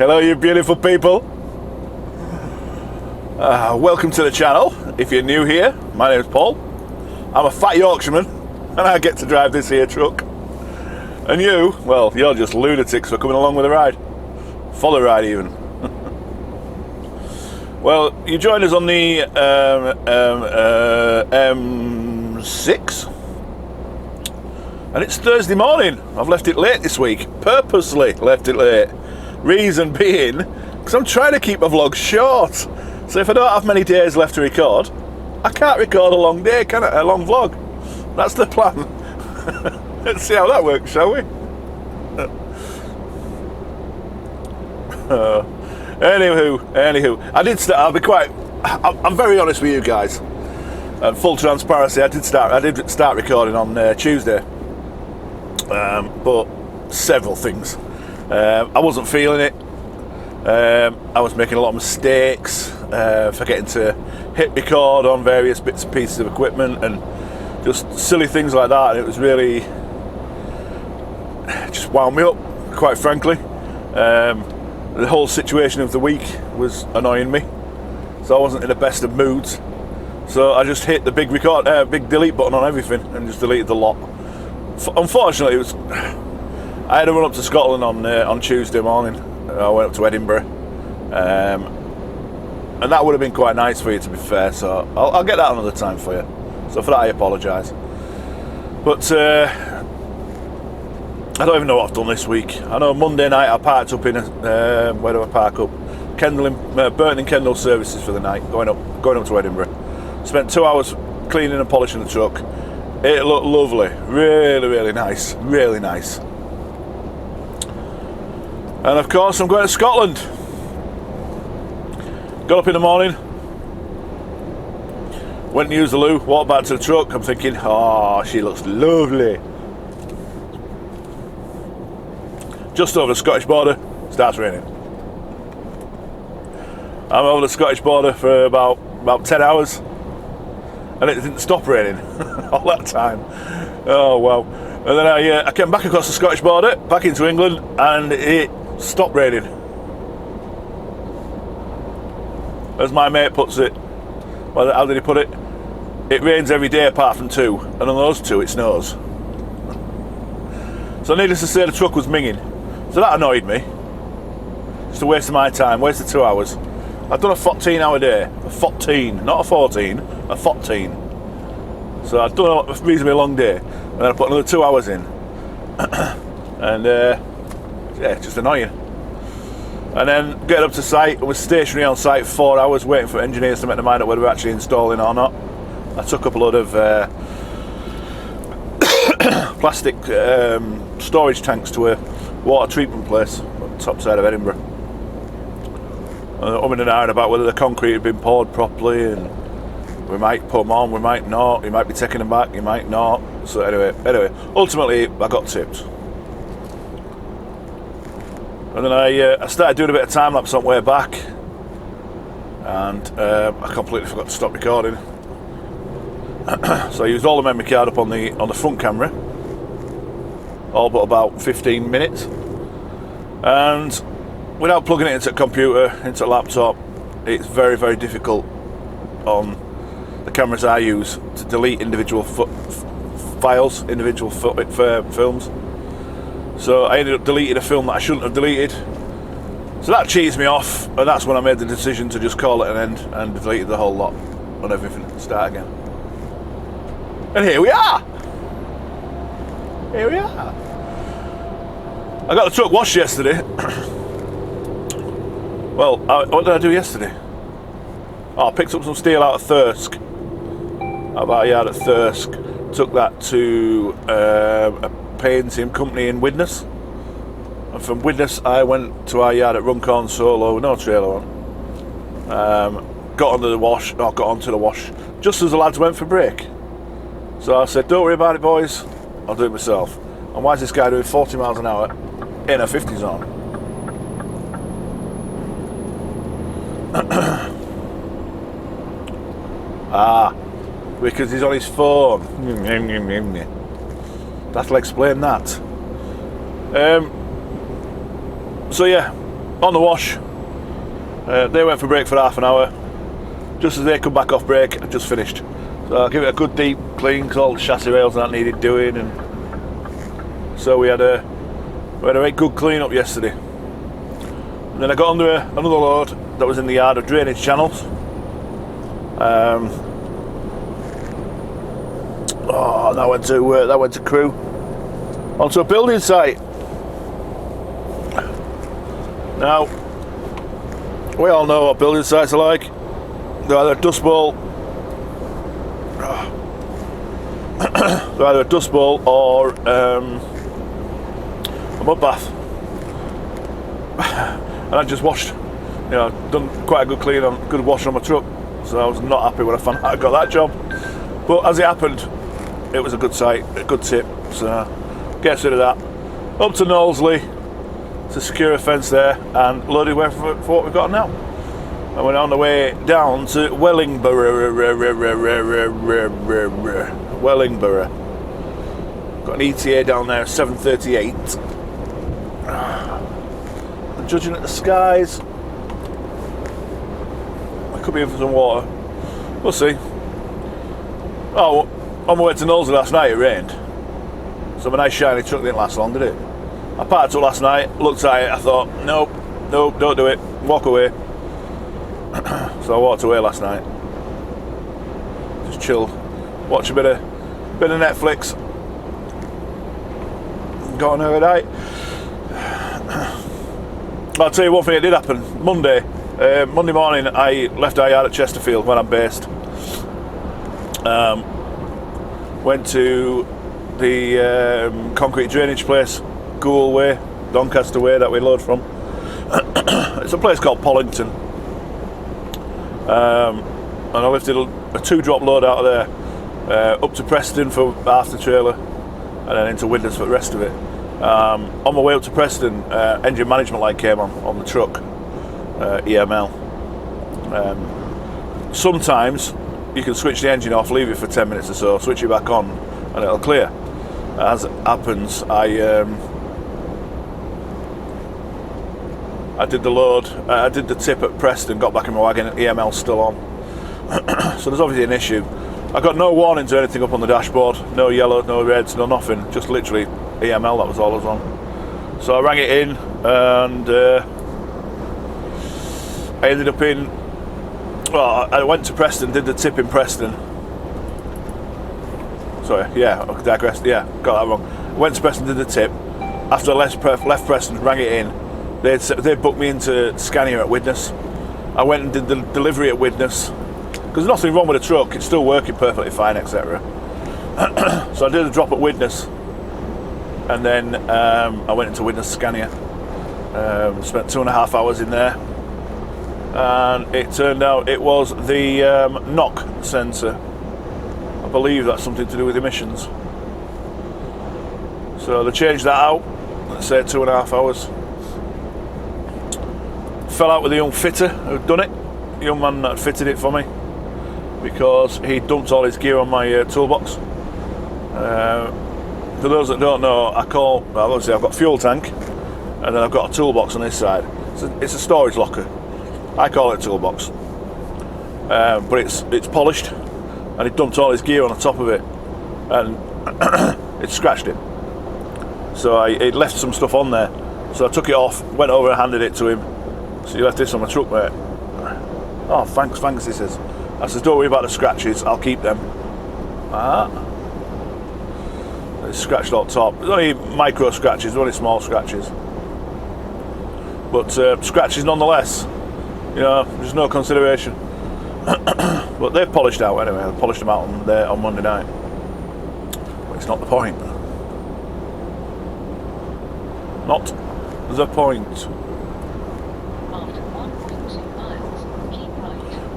Hello, you beautiful people. Welcome to the channel. If you're new here, my name is Paul. I'm a fat Yorkshireman, and I get to drive this here truck. And you, well, you're just lunatics for coming along with the ride. For the ride, even. Well, you joined us on the M6, and it's Thursday morning. I've left it late this week, purposely left it late. Reason being, because I'm trying to keep my vlogs short. So if I don't have many days left to record, I can't record a long day, can I? A long vlog. That's the plan. Let's see how that works, shall we? Anywho, I did start. I'm very honest with you guys. Full transparency, I did start recording on Tuesday, but several things. I wasn't feeling it. I was making a lot of mistakes, forgetting to hit record on various bits and pieces of equipment, and just silly things like that. And it was really just wound me up, quite frankly. The whole situation of the week was annoying me, so I wasn't in the best of moods. So I just hit the big delete button on everything and just deleted the lot. Unfortunately, I had to run up to Scotland on Tuesday morning. I went up to Edinburgh, and that would have been quite nice for you, to be fair. So I'll get that another time for you. So for that, I apologise. But I don't even know what I've done this week. I know Monday night I parked up in where do I park up? Burton and Kendall services for the night, going up to Edinburgh. Spent 2 hours cleaning and polishing the truck. It looked lovely, really nice, really nice. And of course I'm going to Scotland. Got up in the morning, went and used the loo, walked back to the truck. I'm thinking, oh, she looks lovely. Just over the Scottish border, starts raining. I'm over the Scottish border for about 10 hours, and it didn't stop raining all that time. Oh wow. And then I came back across the Scottish border, back into England, and it stopped raining. As my mate puts it, well, how did he put it? It rains every day apart from 2, and on those 2 it snows. So needless to say, the truck was minging. So that annoyed me. Just a waste of my time, wasted 2 hours. I've done a 14-hour day. A 14, not a 14, a 14. So I've done a reasonably long day, and then I put another 2 hours in. And yeah, just annoying. And then getting up to site, I was stationary on site for 4 hours waiting for engineers to make their mind up whether we're actually installing or not. I took up a load of plastic storage tanks to a water treatment place on the top side of Edinburgh. I'm in an iron about whether the concrete had been poured properly, and we might put them on, we might not, you might be taking them back, you might not. So anyway, ultimately I got tipped. And then I started doing a bit of time lapse on the way back, and I completely forgot to stop recording. So I used all the memory card up on the front camera, all but about 15 minutes, and without plugging it into a computer, into a laptop, it's very difficult on the cameras I use to delete individual files, individual films. So I ended up deleting a film that I shouldn't have deleted. So that cheesed me off, and that's when I made the decision to just call it an end and deleted the whole lot on everything, start again. And here we are! Here we are! I got the truck washed yesterday. Well, what did I do yesterday? Oh, I picked up some steel out of Thirsk. About a yard at Thirsk. Took that to a painting company in Widnes. And from Widnes I went to our yard at Runcorn solo, no trailer on. Got onto the wash, just as the lads went for break. So I said, don't worry about it, boys, I'll do it myself. And why is this guy doing 40 miles an hour in a 50 zone? Because he's on his phone. That'll explain that. So yeah, on the wash. They went for break for half an hour. Just as they come back off break, I just finished. So I'll give it a good deep clean, because all the chassis rails and that needed doing, and so we had a very good clean up yesterday. And then I got under another load that was in the yard of drainage channels. That went to crew onto a building site. Now, we all know what building sites are like. They're either a dust bowl, or a mud bath. And I just washed, done quite a good clean on, good wash on my truck. So I was not happy when I found out I got that job. But as it happened, it was a good site, a good tip. So get rid of that. Up to Knowlesley to secure a fence there and loaded away for what we've got now. And we're on the way down to Wellingborough. Got an ETA down there, 7:38. And judging at the skies, I could be in for some water. We'll see. Oh, on my way to Knowlesley last night, it rained. So my nice shiny truck didn't last long, did it? I parked up last night, looked at it, I thought, nope, don't do it, walk away. So I walked away last night. Just chilled, watch a bit of Netflix. Got on overnight. I'll tell you one thing that did happen. Monday morning, I left our yard at Chesterfield, where I'm based. Went to the concrete drainage place, Goole Way, Doncaster Way, that we load from. It's a place called Pollington. And I lifted a 2-drop load out of there, up to Preston for half the trailer, and then into Widnes for the rest of it. On my way up to Preston, engine management light came on the truck, EML. Sometimes you can switch the engine off, leave it for 10 minutes or so, switch it back on, and it'll clear. As it happens, I did the load, I did the tip at Preston, got back in my wagon, and EML's still on. So there's obviously an issue. I got no warnings or anything up on the dashboard, no yellow, no reds, no nothing, just literally EML, that was all I was on. So I rang it in, and I ended up in, well, I went to Preston, did the tip in Preston. Sorry, yeah, I digressed, yeah, got that wrong. Went to Preston, did the tip. After I left Preston, rang it in, they booked me into Scania at Widnes. I went and did the delivery at Widnes, because there's nothing wrong with the truck, it's still working perfectly fine, etc. So I did a drop at Widnes, and then I went into Widnes Scania. Spent 2.5 hours in there, and it turned out it was the knock sensor. I believe that's something to do with emissions. So they changed that out, let's say 2.5 hours. Fell out with the young fitter who'd done it, the young man that fitted it for me, because he dumped all his gear on my toolbox. For those that don't know, obviously I've got a fuel tank, and then I've got a toolbox on this side. It's a storage locker. I call it a toolbox, but it's polished, and he dumped all his gear on the top of it, and it scratched it. So it left some stuff on there. So I took it off, went over and handed it to him. So you left this on my truck, mate. Oh, thanks, he says. I says, don't worry about the scratches, I'll keep them. It's scratched on top. There's only micro scratches, only small scratches. But scratches nonetheless. There's no consideration. But they've polished out anyway. I polished them out on Monday night. But it's not the point. Not the point.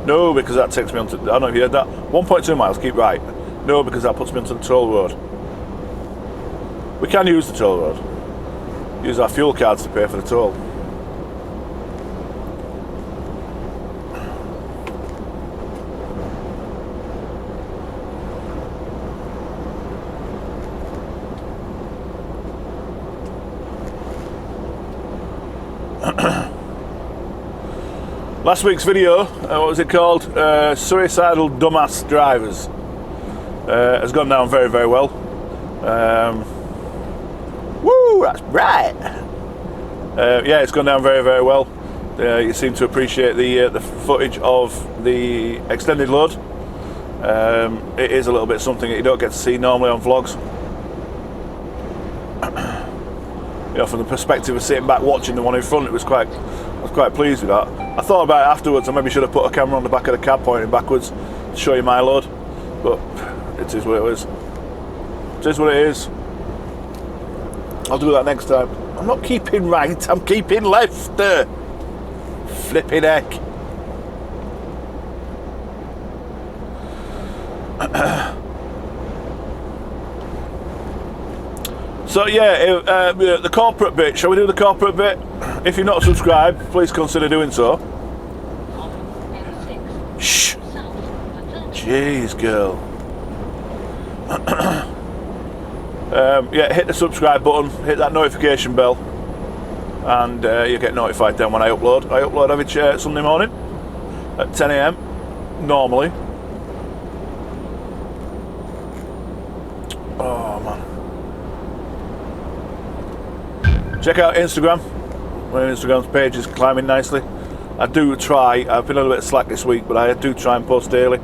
No, because that takes me onto, I don't know if you heard that. 1.2 miles, keep right. No, because that puts me onto the toll road. We can use the toll road. Use our fuel cards to pay for the toll. Last week's video, what was it called? Suicidal Dumbass Drivers. Has gone down very, very well. Woo, that's right. Yeah, it's gone down very, very well. You seem to appreciate the footage of the extended load. It is a little bit something that you don't get to see normally on vlogs. You know, from the perspective of sitting back watching the one in front, I was quite pleased with that. I thought about it afterwards. I maybe should have put a camera on the back of the cab pointing backwards to show you my load, but it is what it is. It is what it is. I'll do that next time. I'm not keeping right, I'm keeping left. Flipping heck. So yeah, the corporate bit. Shall we do the corporate bit? If you're not subscribed, please consider doing so. Shh. Jeez, girl. Yeah, hit the subscribe button, hit that notification bell, and you'll get notified then when I upload. I upload every Sunday morning at 10 AM, normally. Oh man. Check out Instagram. My Instagram's page is climbing nicely. I do try, I've been a little bit slack this week, but I do try and post daily.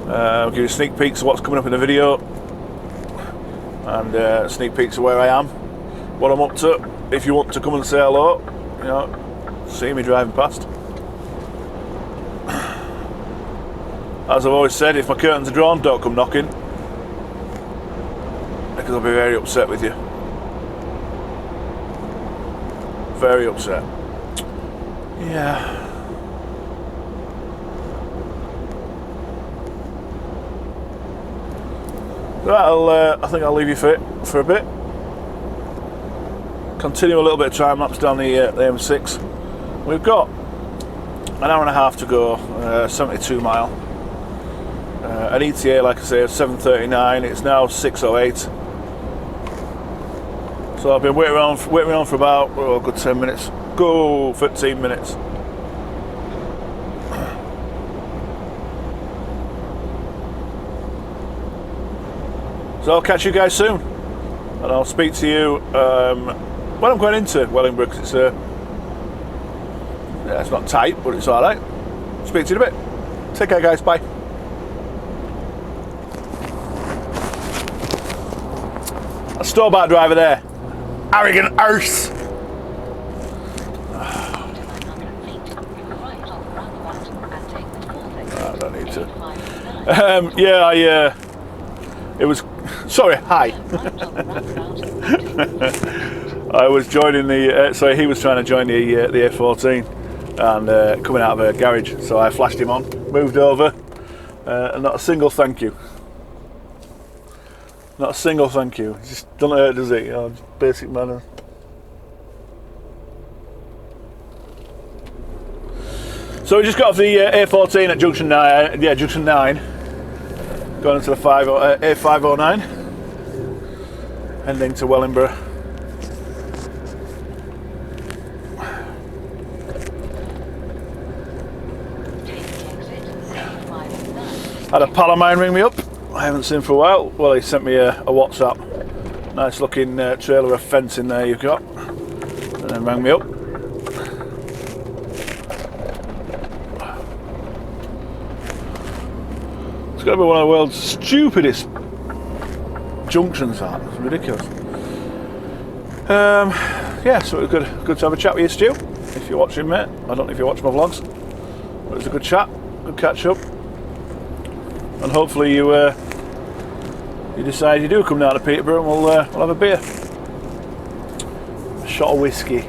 I'll give you sneak peeks of what's coming up in the video, and sneak peeks of where I am, what I'm up to. If you want to come and say hello, you know, see me driving past. As I've always said, if my curtains are drawn, don't come knocking, because I'll be very upset with you. Very upset. Yeah. I think I'll leave you for a bit. Continue a little bit of time lapse down the M6. We've got an hour and a half to go, 72 mile. An ETA, like I say, of 7:39. It's now 6:08. So I've been waiting around for about a good 10 minutes. Go 15 minutes. So I'll catch you guys soon, and I'll speak to you when I'm going into Wellingborough, because it's not tight, but it's all right. Speak to you in a bit. Take care, guys. Bye. A store-bought driver there. Arrogant arse. I don't need to. Yeah, it was. Sorry, hi. I was joining the. Sorry, he was trying to join the A14, and coming out of a garage. So I flashed him on, moved over, and not a single thank you. Not a single thank you. It just doesn't hurt, does it? You know, just basic manners. So we just got off the A14 at Junction 9. Yeah, Junction 9. Going into the A509. Heading to Wellingborough. Had a pal of mine ring me up. I haven't seen for a while. Well, he sent me a WhatsApp. Nice looking trailer of fencing there you've got. And then rang me up. It's got to be one of the world's stupidest junctions, that. It's ridiculous. Yeah, so it was good to have a chat with you, Stu. If you're watching, mate. I don't know if you watch my vlogs. But it was a good chat, good catch up. And hopefully you decide you do come down to Peterborough and we'll have a beer. A shot of whiskey.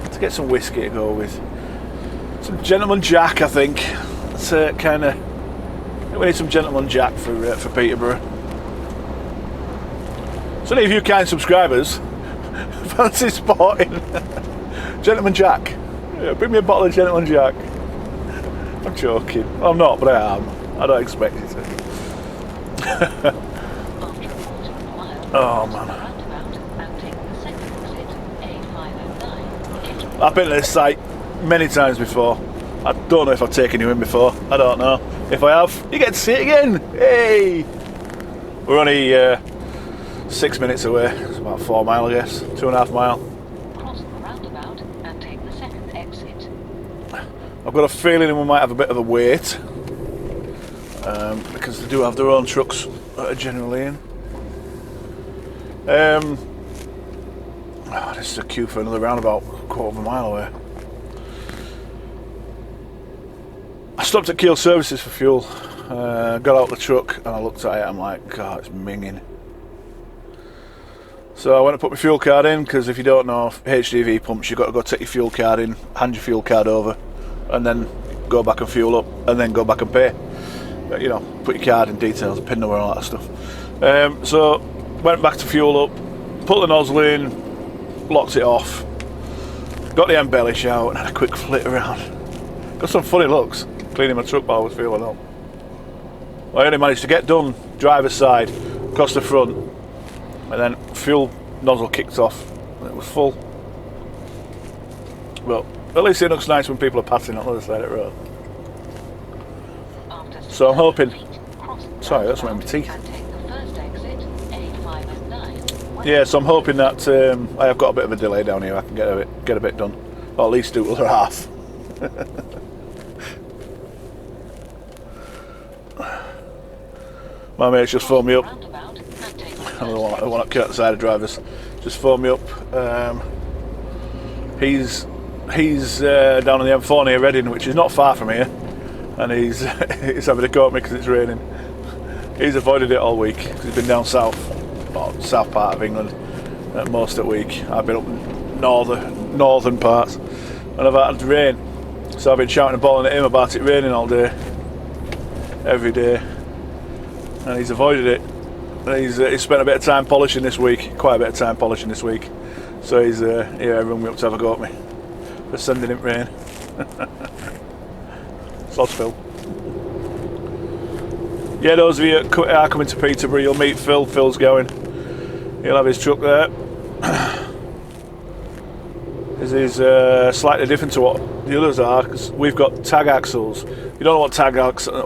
Let's get some whiskey to go with. Some Gentleman Jack, I think. That's kind of. We need some Gentleman Jack for Peterborough. So any of you kind subscribers fancy sporting Gentleman Jack? Yeah, bring me a bottle of Gentleman Jack. I'm joking. I'm not, but I am. I don't expect it to. Oh man. I've been to this site many times before. I don't know if I've taken you in before. I don't know. If I have, you get to see it again. Hey! We're only 6 minutes away. It's about 4 miles, I guess. 2.5 miles. Cross the roundabout and take the second exit. I've got a feeling we might have a bit of a wait. Because they do have their own trucks that are generally in. This is a queue for another roundabout, 1/4 mile away. I stopped at Keel Services for fuel. Got out the truck and I looked at it. I'm like, God, it's minging. So I went to put my fuel card in, because if you don't know, HDV pumps, you've got to go take your fuel card in, hand your fuel card over, and then go back and fuel up, and then go back and pay. But, you know, put your card in details, pin number and all that stuff. So went back to fuel up, put the nozzle in, locked it off, got the embellish out and had a quick flit around. Got some funny looks cleaning my truck while I was fueling up. I only managed to get done driver's side, across the front, and then fuel nozzle kicked off and it was full. But at least it looks nice when people are passing on the other side of the road. So I'm hoping... Sorry, that's my teeth. Yeah, so I'm hoping that I have got a bit of a delay down here. I can get a bit done, or at least do the other half. My mate's just phoned me up. I don't want to cut the side of drivers. Just phoned me up. He's down on the M4 near Reading, which is not far from here, and he's having to call me because it's raining. He's avoided it all week because he's been down south, or south part of England, most of the week. I've been up northern parts, and I've had rain, so I've been shouting and bawling at him about it raining all day, every day, and he's avoided it. And he's spent a bit of time polishing this week, quite a bit of time polishing this week. So he's here rung me up to have a go at me for sending him rain. Sod's Phil. Yeah, those of you that are coming to Peterborough, you'll meet Phil. Phil's going. He'll have his truck there. This is slightly different to what the others are, because we've got tag axles. You don't know what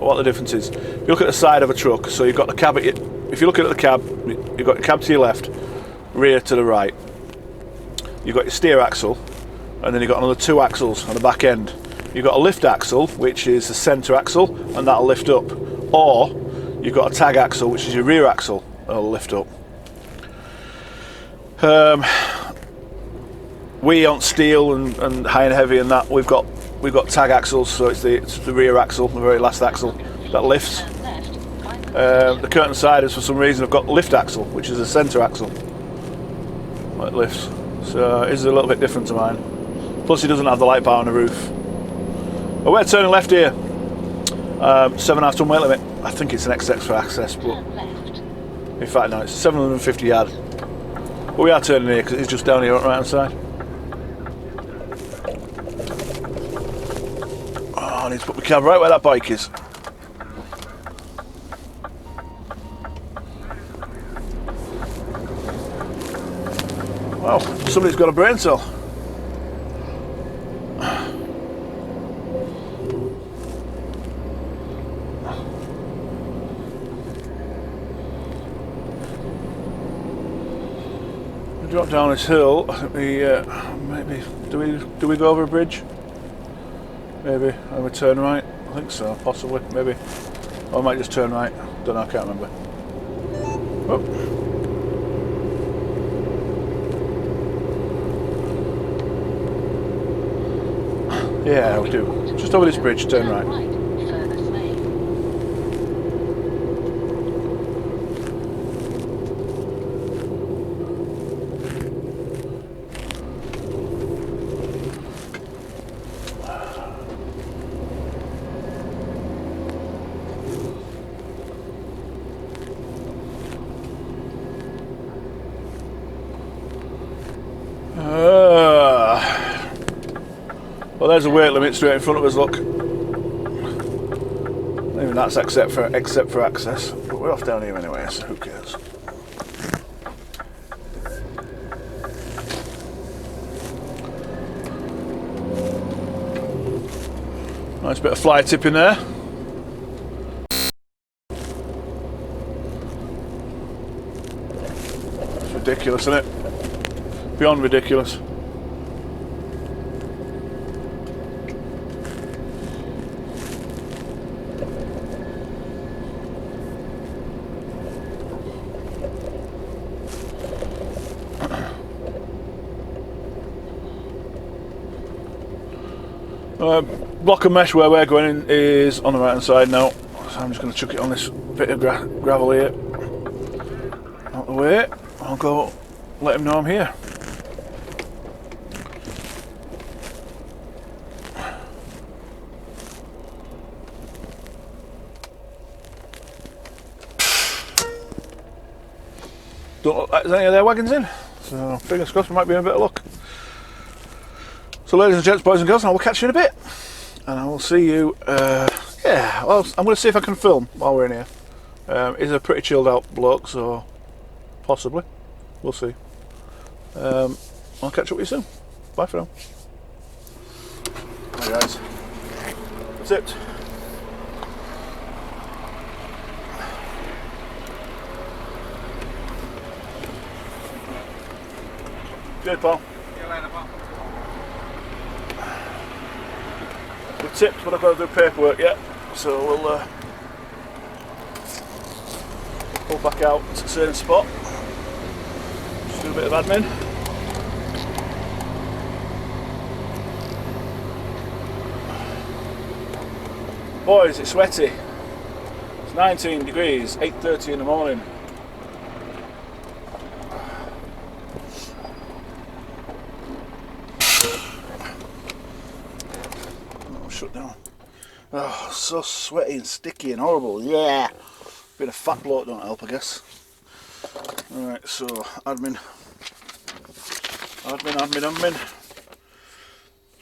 what the difference is. If you look at the side of a truck, so you've got the cab. If you look at the cab, you've got the cab to your left, rear to the right. You've got your steer axle, and then you've got another 2 axles on the back end. You've got a lift axle, which is the centre axle, and that'll lift up. Or you've got a tag axle, which is your rear axle, that'll lift up. We on steel and high and heavy and that, we've got tag axles, so it's the rear axle, the very last axle that lifts. The curtain siders, for some reason, have got lift axle, which is a centre axle that lifts. So it is a little bit different to mine. Plus, it doesn't have the light bar on the roof. But we're turning left here. 7.5 ton weight limit. I think it's an XX for access, but in fact, no, it's 750 yard. But we are turning here because it's just down here on the right hand side. Oh, I need to put my cab right where that bike is. Well, somebody's got a brain cell. We drop down this hill. I think we maybe do we go over a bridge? Maybe, and we turn right. I think so, possibly, maybe. Or I might just turn right. Don't know. I can't remember. Oh. Yeah, we do. Just over this bridge, turn right. Well, there's a weight limit straight in front of us, look. Even that's except for access. But we're off down here anyway, so who cares? Nice bit of fly tip in there. It's ridiculous, isn't it? Beyond ridiculous. Block of mesh where we're going in is on the right hand side now, so I'm just going to chuck it on this bit of gravel here. Out the way, I'll go let him know I'm here. Don't look like there's any of their wagons in, so fingers crossed we might be in a bit of luck. So ladies and gents, boys and girls, I will catch you in a bit. And I will see you, yeah, well, I'm going to see if I can film while we're in here. He's a pretty chilled out bloke, so possibly, we'll see. I'll catch up with you soon. Bye for now. Hi guys, that's it. Good, pal. See you later, pal. We're tipped, but I've got to do paperwork yet, so we'll pull back out to the same spot. Just do a bit of admin. Boys, it's sweaty. It's 19 degrees, 8:30 in the morning. Shut down. Oh, so sweaty and sticky and horrible. Yeah. Bit of fat bloke don't help, I guess. Alright, so admin.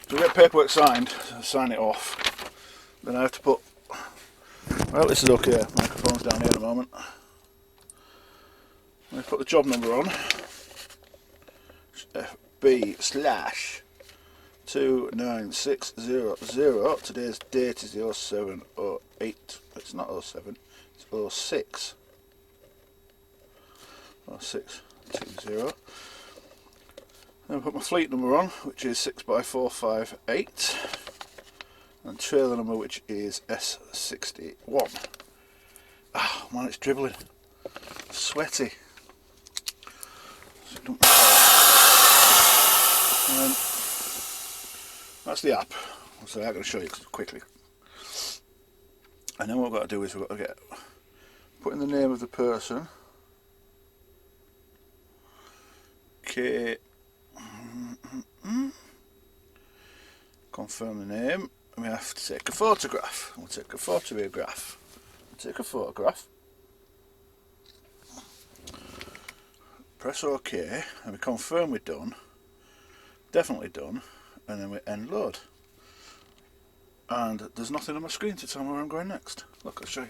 To get paperwork signed, sign it off. Then I have to put, well, this is okay, microphone's down here at the moment. I put the job number on. FB/2960. Today's date is the 0708. It's not 07, it's 06. 0620. Then I put my fleet number on, which is 6x458, and trailer number, which is S61. Ah, man, it's dribbling. Sweaty. And that's the app. So I'm going to show you quickly. And then what we've got to do is we've got to put in the name of the person. Okay. Confirm the name. And we have to take a photograph. We'll take a photograph. Take a photograph. Press OK, and we confirm we're done. Definitely done. And then we end load. And there's nothing on my screen to tell me where I'm going next. Look, I'll show you.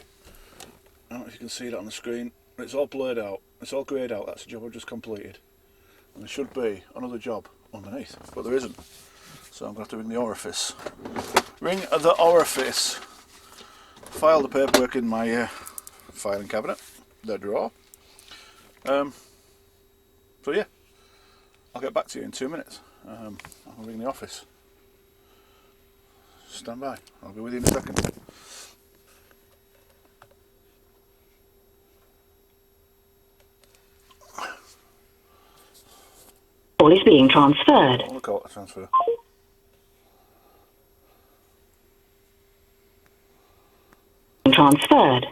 I don't know if you can see that on the screen. It's all blurred out. It's all greyed out. That's the job I've just completed. And there should be another job underneath, but there isn't. So I'm going to have to ring the orifice. Ring the orifice. File the paperwork in my filing cabinet, the drawer. So yeah, I'll get back to you in 2 minutes. I'll ring the office. Stand by, I'll be with you in a second. Call is being transferred. I'll look out the transfer. Transferred.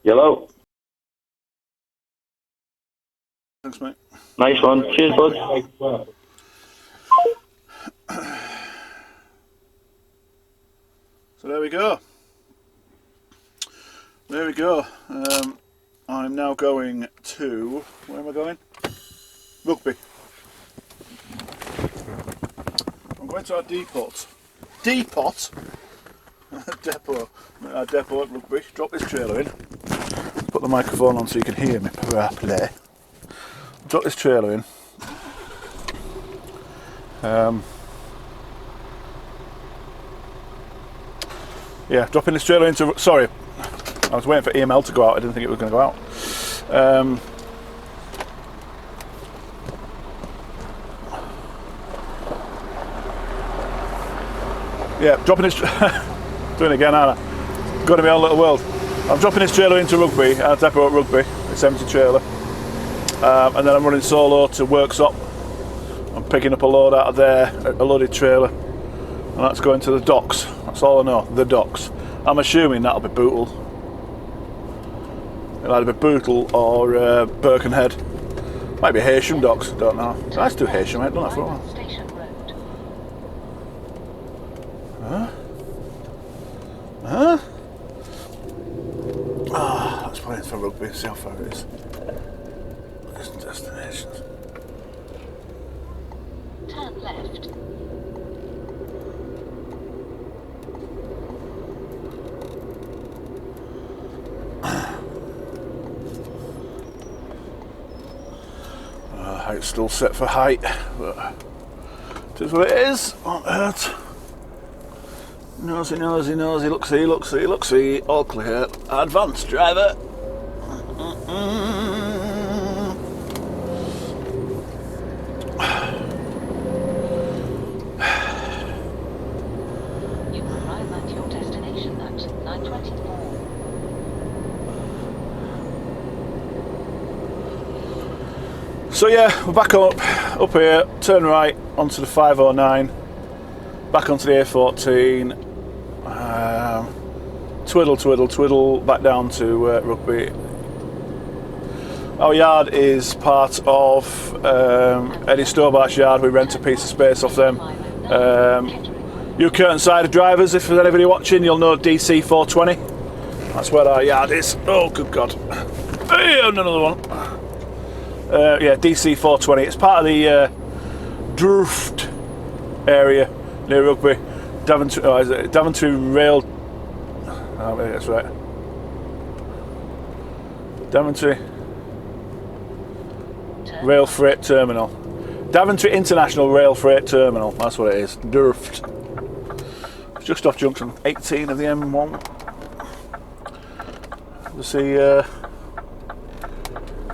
Hello. Thanks, mate. Nice one. Cheers, bud. So there we go. There we go. I'm now going to, where am I going? Rugby. I'm going to our depot depot. Depot at Rugby. Drop this trailer in. Put the microphone on so you can hear me properly. Drop this trailer in. Yeah, dropping this trailer into... Sorry, I was waiting for EML to go out. I didn't think it was going to go out. Yeah, dropping this... Doing it again, aren't I? Going to my own little world. I'm dropping this trailer into Rugby, our depot at Rugby. It's empty trailer. And then I'm running solo to Worksop. I'm picking up a load out of there, a loaded trailer. And that's going to the docks. That's all I know, the docks. I'm assuming that'll be Bootle. It'll either be Bootle or Birkenhead. Might be Heysham docks, don't know. Let's do Heysham, I haven't done that for a while. Huh? Huh? Ah, let's put it for Rugby and see how far it is. Destinations. Turn left. Height's still set for height, but it is what it is. Won't hurt. Nosy, nosy, nosy, look-see, look-see, look-see. All clear. Advance, driver. You will arrive at your destination at 9:24. So yeah, we're back up here, turn right onto the 509, back onto the A14, twiddle, twiddle, twiddle, back down to Rugby. Our yard is part of Eddie Stobart's yard. We rent a piece of space off them. You curtain side drivers, if there's anybody watching, you'll know DC 420. That's where our yard is. Oh, good God. Hey, another one. Yeah, DC 420. It's part of the Drift area near Rugby. Daventry Rail. Oh, maybe that's right. Daventry Rail Freight Terminal. Daventry International Rail Freight Terminal. That's what it is. Drift. It's just off Junction 18 of the M1. You see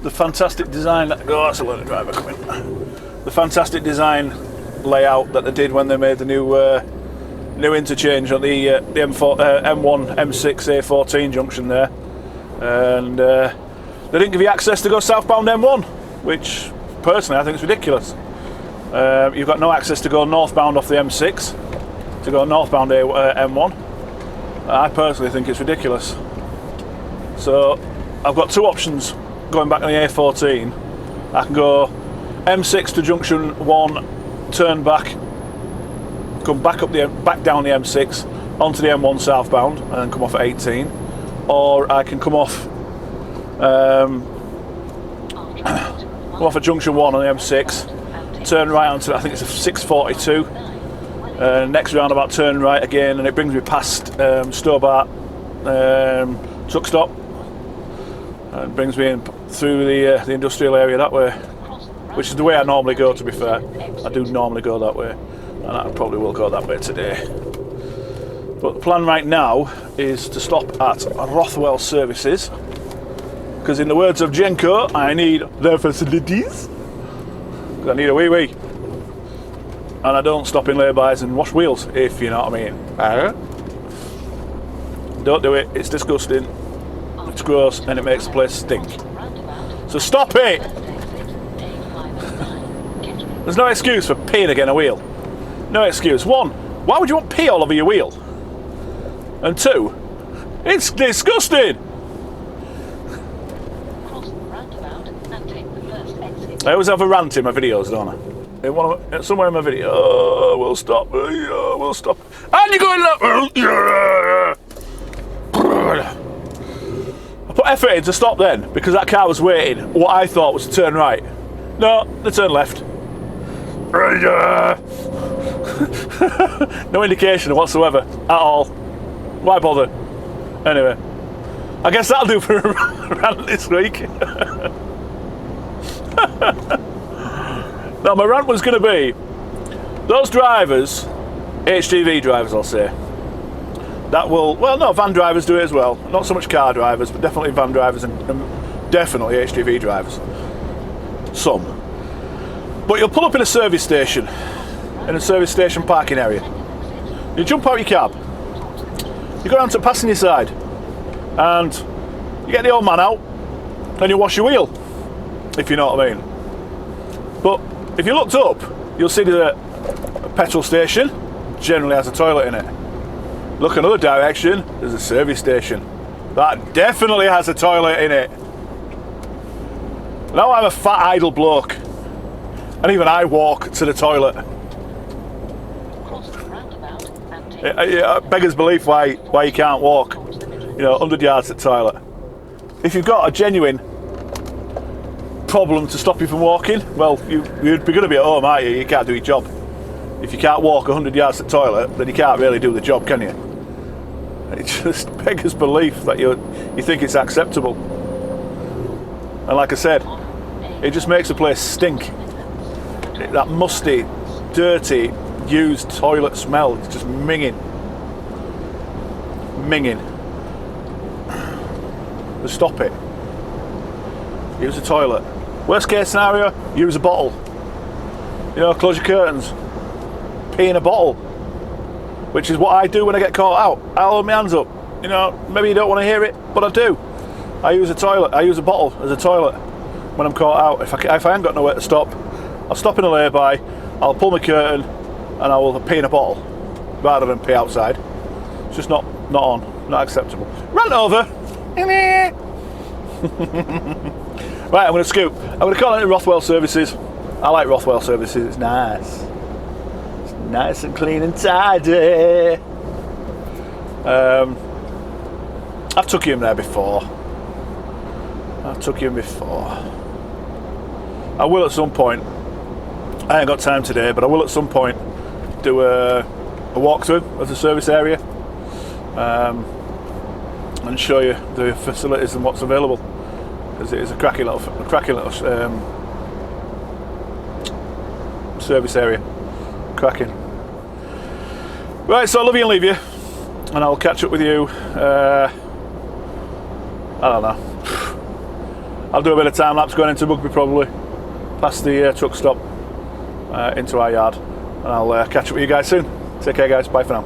the fantastic design that... Oh, that's a load of driver coming. The fantastic design layout that they did when they made the new interchange on the M1, M6, A14 junction there. And they didn't give you access to go southbound M1, which personally I think is ridiculous. You've got no access to go northbound off the M6, to go northbound M1. I personally think it's ridiculous. So I've got two options going back on the A14. I can go M6 to junction 1, turn back, come back down the M6 onto the M1 southbound and then come off at 18, or I can come off at junction 1 on the M6, turn right onto, I think it's a 642, next roundabout turn right again, and it brings me past Stobart truck stop, and brings me in through the industrial area that way, which is the way I normally go, to be fair. I do normally go that way, and I probably will go that way today. But the plan right now is to stop at Rothwell Services, because in the words of Jenko, I need their facilities, because I need a wee-wee. And I don't stop in lay-bys and wash wheels, if you know what I mean. Don't do it, it's disgusting, it's gross, and it makes the place stink. So stop it! There's no excuse for peeing again a wheel. No excuse. One, why would you want pee all over your wheel? And two, it's disgusting! I always have a rant in my videos, don't I? Somewhere in my video, oh, we'll stop, we'll stop. And you're going that... I put effort in to stop then, because that car was waiting, what I thought was to turn right. No, they turned left. No indication whatsoever at all. Why bother? Anyway, I guess that'll do for a rant this week. Now, my rant was going to be those drivers, HGV drivers, I'll say, that will, well, no, van drivers do it as well. Not so much car drivers, but definitely van drivers and definitely HGV drivers. Some. But you'll pull up in a service station, in a service station parking area. You jump out your cab, you go down to the passenger side, and you get the old man out, and you wash your wheel, if you know what I mean. But if you looked up, you'll see that a petrol station generally has a toilet in it. Look another direction, there's a service station. That definitely has a toilet in it. Now I'm a fat idle bloke, and even I walk to the toilet. Cross the roundabout and take Beggars belief why you can't walk, 100 yards to the toilet. If you've got a genuine problem to stop you from walking, well, you'd be going to be at home, aren't you? You can't do your job. If you can't walk 100 yards to the toilet, then you can't really do the job, can you? It just beggars belief that you think it's acceptable. And like I said, it just makes the place stink. That musty, dirty, used toilet smell, it's just minging. Just stop it. Use the toilet. Worst case scenario, use a bottle. Close your curtains. Pee in a bottle. Which is what I do when I get caught out. I'll hold my hands up. Maybe you don't want to hear it, but I do. I use a toilet. I use a bottle as a toilet when I'm caught out. If I ain't got nowhere to stop, I'll stop in a lay-by, I'll pull my curtain, and I will pee in a bottle rather than pee outside. It's just not on, not acceptable. Rant over. Right, I'm going to scoop. I'm going to call it Rothwell Services. I like Rothwell Services. It's nice. It's nice and clean and tidy. I've took him there before. I will at some point. I ain't got time today, but I will at some point do a walkthrough of the service area and show you the facilities and what's available, because it is a cracking little service area. Cracking. Right, so I love you and leave you, and I'll catch up with you. I don't know. I'll do a bit of time lapse going into Rugby, probably past the truck stop into our yard, and I'll catch up with you guys soon. Take care, guys. Bye for now.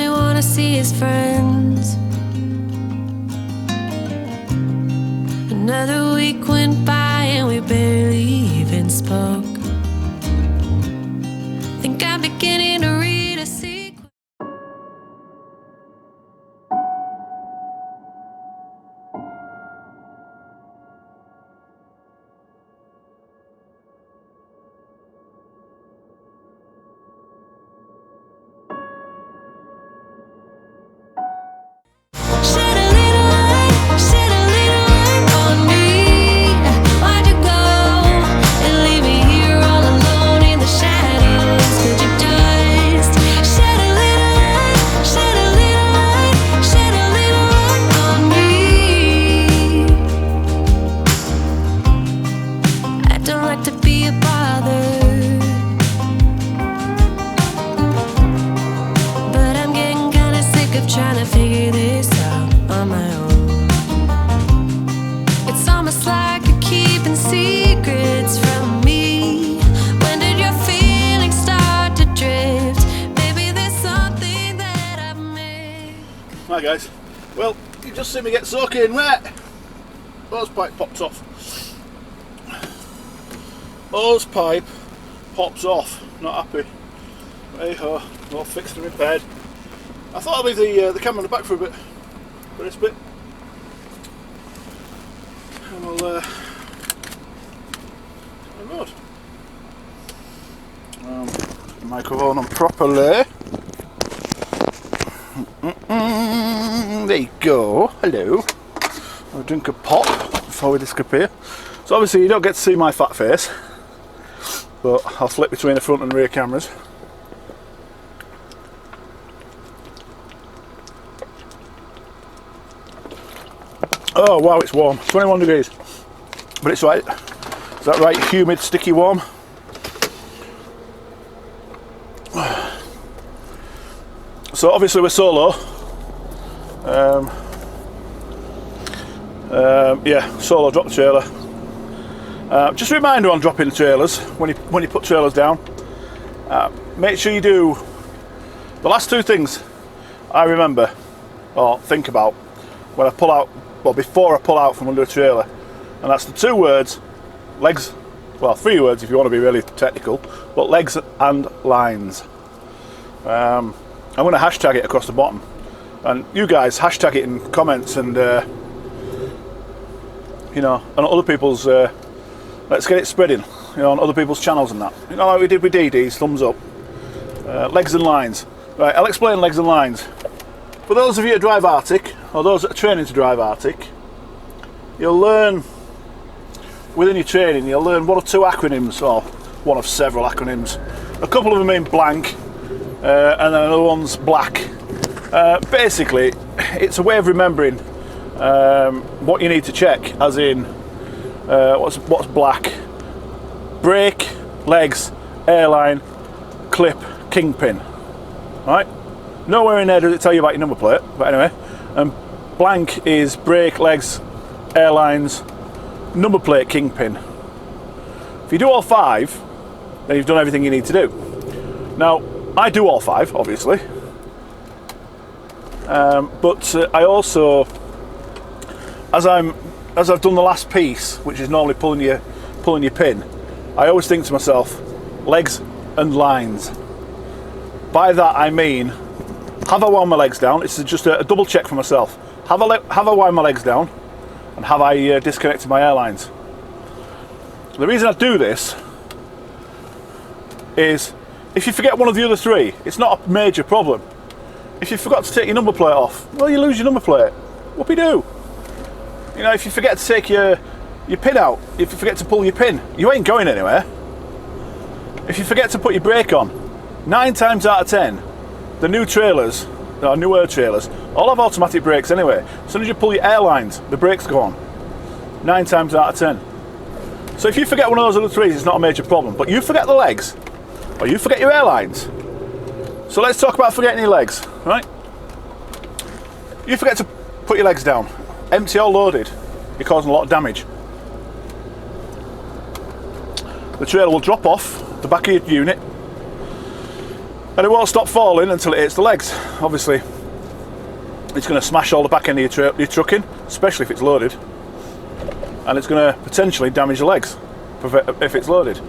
only wanna see his friends. Another week went by and we barely even spoke. Think I'm beginning to read a secret. Shed a little light on me. Why'd you go and leave me here all alone in the shadows? Could you just shed a little light on me? I don't like to be a bother, but I'm getting kinda sick of trying to figure this out on my own. It's almost like you're keeping secrets from me. When did your feelings start to drift? Maybe there's something that I've missed. Hi guys. Well, you just see me get soaking wet. Hose pipe popped off. Hose pipe pops off. Not happy. Hey ho, all fixed and repaired. I thought I'd leave the camera on the back for a bit. For this bit. And we'll on the road. Put the microphone on properly. There you go. Hello. I'll drink a pop before we disappear. So obviously you don't get to see my fat face, but I'll flip between the front and rear cameras. Oh wow, it's warm. 21 degrees. But it's right. Is that right? Humid, sticky warm. So obviously we're solo. Yeah, solo drop trailer. Just a reminder on dropping the trailers, when you put trailers down, make sure you do the last two things I remember or think about when I pull out, well, before I pull out from under a trailer, and that's the two words, legs, well, three words if you want to be really technical, but legs and lines. I'm going to hashtag it across the bottom, and you guys hashtag it in comments and you know, on other people's, let's get it spreading, you know, on other people's channels and that. You know, like we did with DD's, thumbs up. Legs and lines. Right, I'll explain legs and lines. For those of you that drive Arctic, or those that are training to drive Arctic, you'll learn, within your training, you'll learn one or two acronyms, or one of several acronyms. A couple of them mean blank, and then another one's black. Basically, it's a way of remembering what you need to check, as in what's black: brake, legs, airline, clip, kingpin. Right? Nowhere in there does it tell you about your number plate, but anyway. Blank is brake, legs, airlines, number plate, kingpin. If you do all five, then you've done everything you need to do. Now, I do all five, obviously, but I also, as I've done the last piece, which is normally pulling your pin, I always think to myself, legs and lines. By that I mean, have I wound my legs down? It's just a double check for myself. Have I wound my legs down, and have I disconnected my airlines? The reason I do this is, if you forget one of the other three, it's not a major problem. If you forgot to take your number plate off, well, you lose your number plate. Whoopie-doo. You know, if you forget to take your pin out, if you forget to pull your pin, you ain't going anywhere. If you forget to put your brake on, 9 times out of 10, the new trailers, or newer trailers, all have automatic brakes anyway. As soon as you pull your airlines, the brakes go on. 9 times out of 10. So if you forget one of those other threes, it's not a major problem. But you forget the legs, or you forget your airlines. So let's talk about forgetting your legs, right? You forget to put your legs down, empty or loaded, you're causing a lot of damage. The trailer will drop off the back of your unit, And it won't stop falling until it hits the legs. Obviously, it's going to smash all the back end of your truck in, especially if it's loaded. And it's going to potentially damage the legs if it's loaded.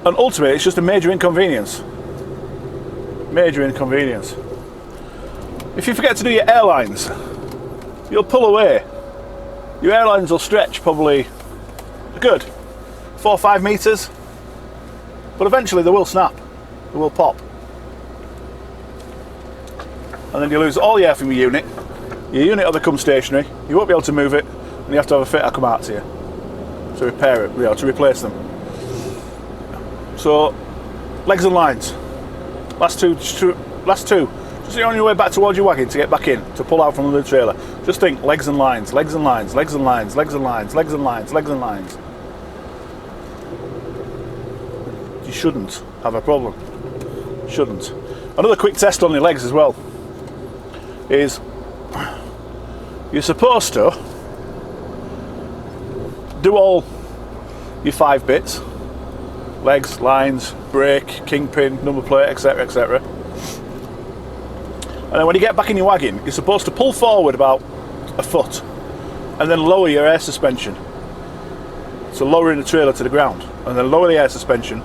And ultimately, it's just a major inconvenience. Major inconvenience. If you forget to do your airlines, you'll pull away. Your airlines will stretch probably a good 4 or 5 metres, but eventually they will snap. It will pop, and then you lose all the air from your unit will become stationary, you won't be able to move it, and you have to have a fitter come out to you to repair it, to replace them. So legs and lines, last two, just on your way back towards your wagon to get back in, to pull out from the trailer, just think legs and lines, legs and lines, legs and lines, legs and lines, legs and lines, legs and lines. You shouldn't have a problem. Shouldn't. Another quick test on your legs as well is you're supposed to do all your 5 bits: legs, lines, brake, kingpin, number plate, etc, etc. And then when you get back in your wagon, you're supposed to pull forward about a foot and then lower your air suspension, so lowering the trailer to the ground, and then lower the air suspension.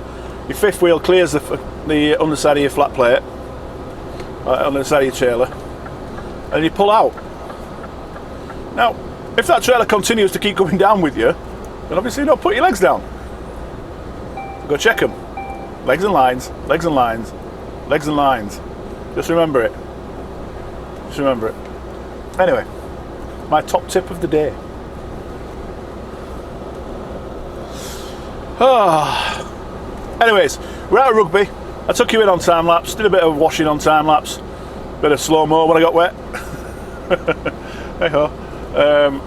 Your 5th wheel clears the underside of your flat plate, underside of your trailer, and you pull out. Now, if that trailer continues to keep coming down with you, then obviously don't put your legs down. Go check them. Legs and lines, legs and lines, legs and lines. Just remember it. Just remember it. Anyway, my top tip of the day. Anyways, we're out of Rugby. I took you in on time lapse, did a bit of washing on time lapse, bit of slow-mo when I got wet. Hey ho.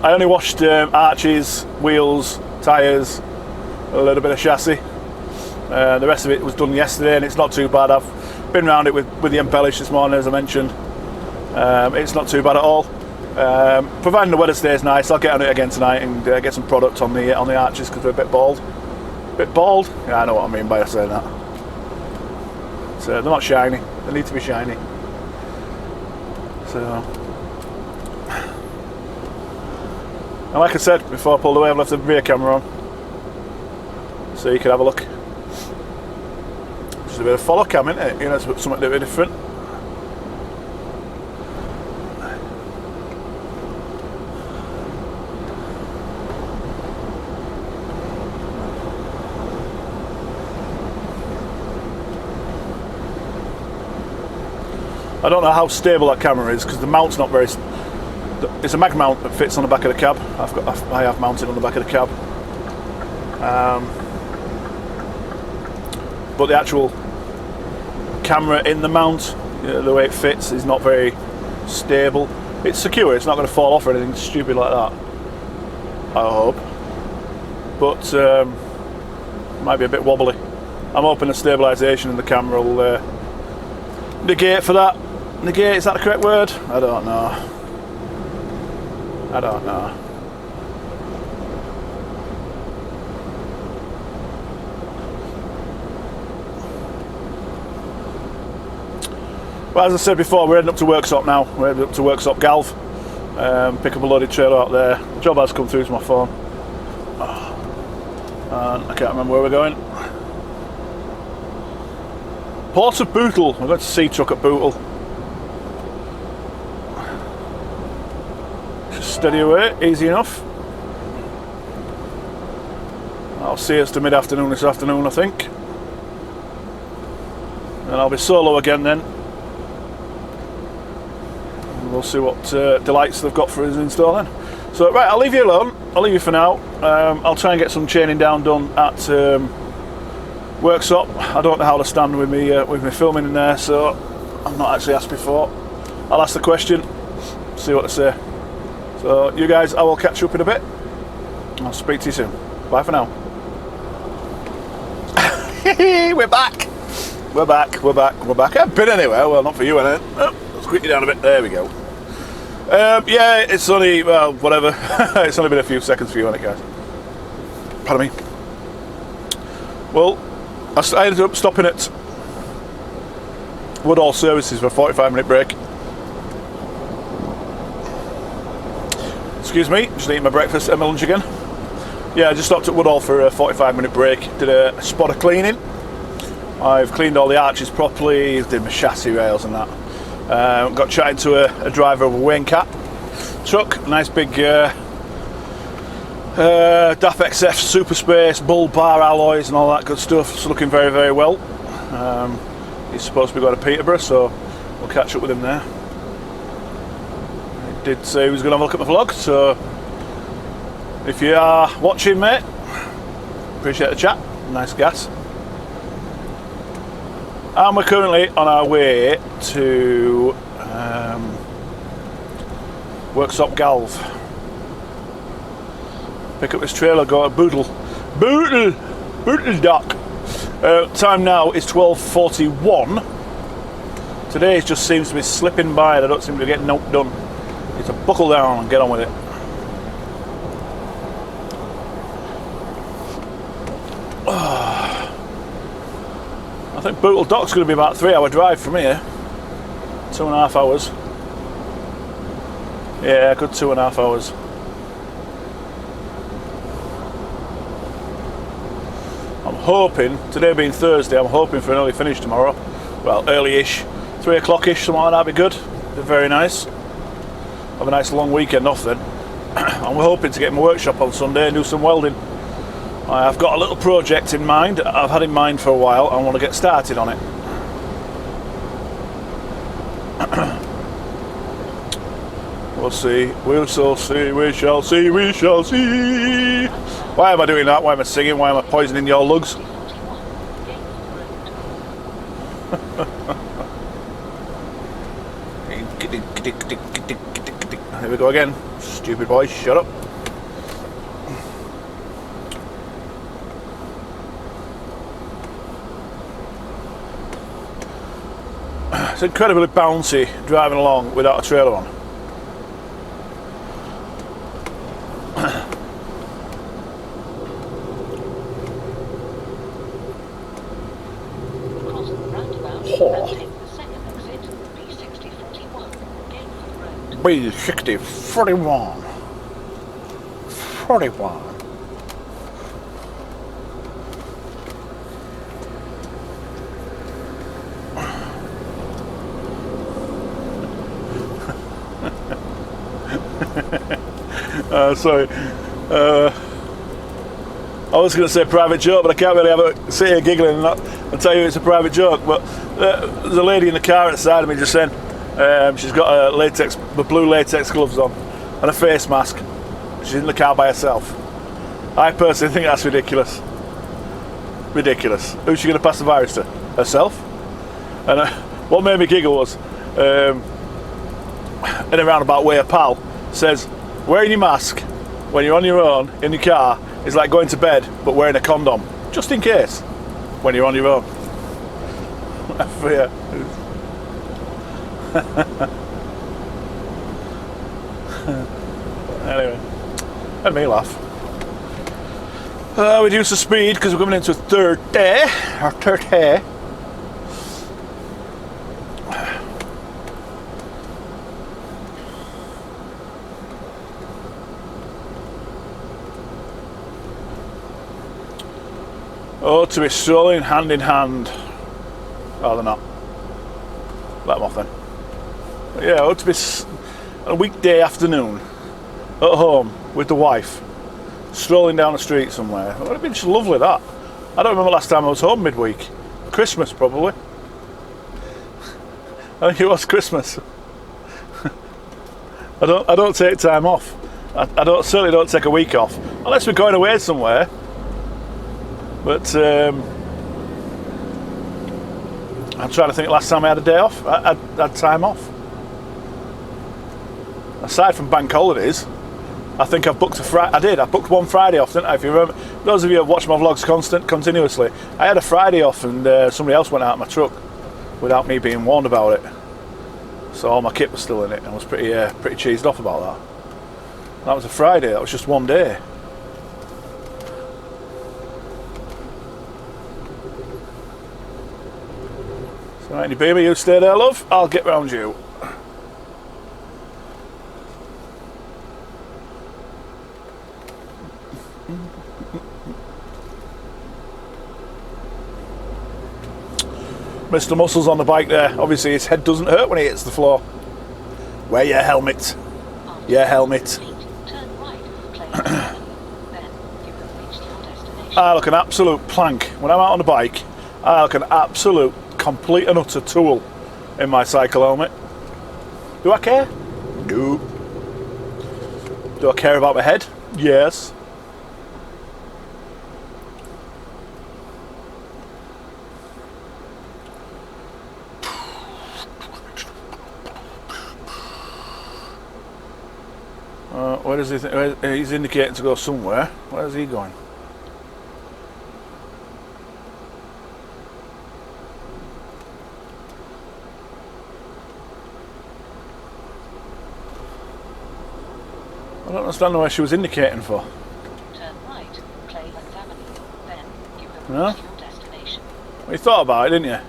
I only washed arches, wheels, tyres, a little bit of chassis. The rest of it was done yesterday, and it's not too bad. I've been around it with the embellish this morning, as I mentioned. It's not too bad at all. Providing the weather stays nice, I'll get on it again tonight and get some product on the arches because they're a bit bald. Bit bald? Yeah, I know what I mean by saying that. So they're not shiny. They need to be shiny. So, and like I said before I pulled away, I've left the rear camera on, so you can have a look. Just a bit of follow cam, isn't it? You know, it's something a bit different. I don't know how stable that camera is because the mount's not very. It's a mag mount that fits on the back of the cab. I have mounted on the back of the cab, but the actual camera in the mount, the way it fits, is not very stable. It's secure. It's not going to fall off or anything stupid like that, I hope. But it might be a bit wobbly. I'm hoping the stabilisation in the camera will negate for that. Negate, is that the correct word? I don't know. I don't know. Well, as I said before, we're heading up to workshop now. We're heading up to workshop Galv. Pick up a loaded trailer out there. The job has come through to my phone. And I can't remember where we're going. Port of Bootle. We're going to sea truck at Bootle. Just steady away, easy enough. I'll see us to mid-afternoon this afternoon, I think. And I'll be solo again then. And we'll see what delights they've got for us in store then. So, right, I'll leave you alone. I'll leave you for now. I'll try and get some chaining down done at workshop. I don't know how to stand with me filming in there, so I've not actually asked before. I'll ask the question, see what they say. So you guys, I will catch you up in a bit. I'll speak to you soon. Bye for now. We're back. We're back. We're back. We're back. I haven't been anywhere. Well, not for you, innit? Oh, let's quick you down a bit. There we go. Yeah, it's only, well, whatever. It's only been a few seconds for you, hasn't it, guys? Pardon me. Well, I ended up stopping at Woodall services for a 45-minute break. Excuse me, just eating my breakfast and my lunch again. Yeah, I just stopped at Woodall for a 45-minute break. Did a spot of cleaning. I've cleaned all the arches properly, did my chassis rails and that. Got chatting to a driver of a Wayne Cat truck, nice big DAF XF Super Space, bull bar alloys and all that good stuff. It's looking very, very well. He's supposed to be going to Peterborough, so we'll catch up with him there. He did say he was going to have a look at my vlog, so if you are watching, mate, appreciate the chat. Nice gas. And we're currently on our way to Workshop Galv. Pick up this trailer, go to Woodall dock. Time now is 12:41. Today it just seems to be slipping by and I don't seem to be getting nothing done. It's a buckle down and get on with it. I think Woodall dock's going to be about a 3-hour drive from here. 2.5 hours. Yeah, a good 2.5 hours. I'm hoping, today being Thursday, I'm hoping for an early finish tomorrow. Well, early-ish, 3 o'clock-ish, something like that'd be good. Be very nice. Have a nice long weekend off then. And we're hoping to get in my workshop on Sunday and do some welding. I've got a little project in mind, I've had in mind for a while, I want to get started on it. We'll see, we shall see, we shall see, we shall see. Why am I doing that? Why am I singing? Why am I poisoning your lugs? Here we go again. Stupid boy, shut up. It's incredibly bouncy driving along without a trailer on. Cross the roundabout and take the second exit, B6041, Gainford Road. B6041. 41. Sorry. I was going to say private joke, but I can't really sit here giggling and tell you it's a private joke. But there's a lady in the car at the side of me just saying she's got the blue latex gloves on and a face mask. She's in the car by herself. I personally think that's ridiculous. Ridiculous. Who's she going to pass the virus to? Herself? And what made me giggle was, in a roundabout way, a pal says, wearing your mask when you're on your own in your car is like going to bed but wearing a condom, just in case, when you're on your own. Yeah. Anyway, had me laugh. Reduce the speed because we're coming into 30, or 30. Oh, to be strolling hand in hand. Oh, they're not. Let them off then. But yeah, oh, to be a weekday afternoon at home with the wife, strolling down the street somewhere. It would have been just lovely, that. I don't remember last time I was home midweek. Christmas, probably. I think it was Christmas. I don't take time off. I certainly don't take a week off unless we're going away somewhere. But I'm trying to think last time I had a day off. I had time off. Aside from bank holidays, I think I've booked a Friday. I did. I booked one Friday off, didn't I? If you remember, those of you who have watched my vlogs continuously, I had a Friday off, and somebody else went out of my truck without me being warned about it. So all my kit was still in it, and I was pretty cheesed off about that. That was a Friday. That was just one day. So Right, you baby, you stay there, love. I'll get round you. Mr. Muscles on the bike there. Obviously his head doesn't hurt when he hits the floor. Wear your helmet. Your helmet. Turn right, play at 7. Then you have reached your destination. I look an absolute plank. When I'm out on the bike, I look an absolute, complete and utter tool in my cycle helmet. Do I care? No. Do I care about my head? Yes. Where does he think? He's indicating to go somewhere. Where is he going? I don't understand where she was indicating for. Turn right, play at Avenue. Then you have No? reached your destination. Well, you thought about it, didn't you?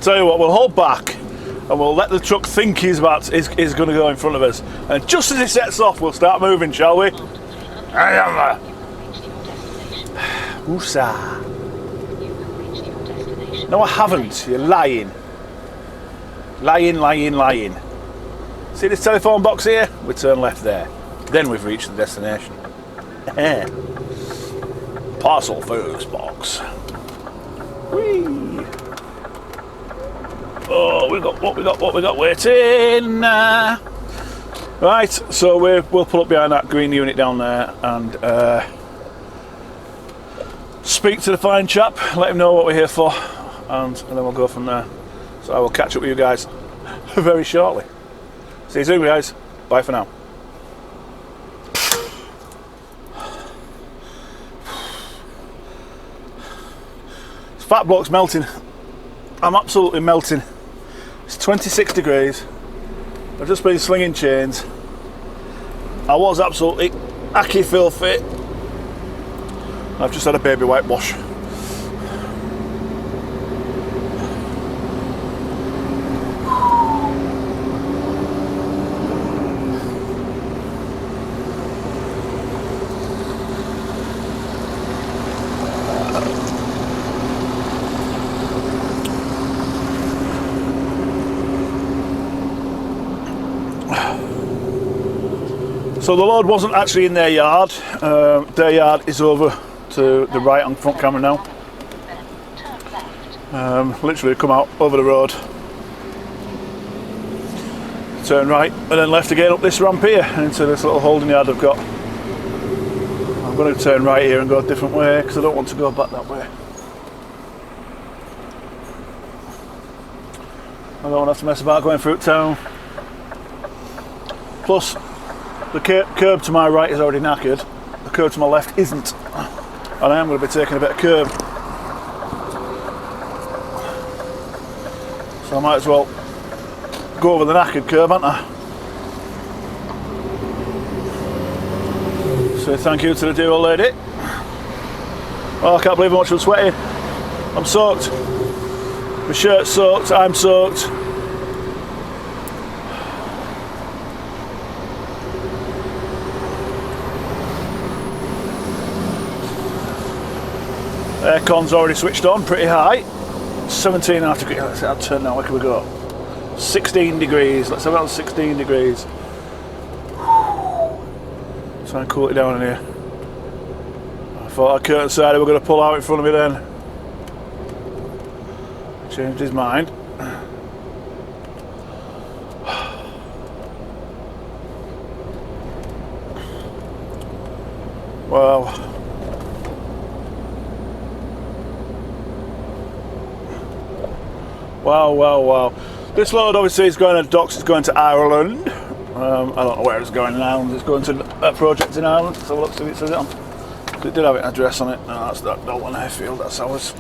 Tell you what, we'll hold back and we'll let the truck think he's going to go in front of us, and just as he sets off we'll start moving, shall we? After 300 meters, you have reached your destination. Woosah. You have reached your destination. No, I haven't. You're lying. Lying. See this telephone box here? We turn left there. Then we've reached the destination. Parcel first box. Whee! Oh, what we got waiting. Right, so we'll pull up behind that green unit down there and speak to the fine chap, let him know what we're here for, and then we'll go from there. So I will catch up with you guys very shortly. See you soon, guys. Bye for now. This fat bloke's melting. I'm absolutely melting. It's 26 degrees. I've just been slinging chains. I was absolutely acky filthy. I've just had a baby whitewash. So the load wasn't actually in their yard. Their yard is over to the right on front camera now. Then turn left. Literally come out over the road, turn right, and then left again up this ramp here and into this little holding yard I've got. I'm going to turn right here and go a different way because I don't want to go back that way. I don't want to have to mess about going through town. Plus, the curb to my right is already knackered. The curb to my left isn't. And I am going to be taking a bit of curb. So I might as well go over the knackered curb, haven't I? So thank you to the dear old lady. Oh, I can't believe how much I'm sweating. I'm soaked. My shirt's soaked, I'm soaked. Aircon's already switched on, pretty high. 17.5 degrees. Let's have to turn now. Where can we go? 16 degrees. Let's have it on 16 degrees. Try and cool it down in here. I thought our curtain side were going to pull out in front of me then. Changed his mind. Well. Wow. This load obviously is going to docks, it's going to Ireland. I don't know where it's going in Ireland. It's going to a project in Ireland. Let's have a look, see if it says it on. It did have an address on it. No, that's that Dalton Airfield, that's ours.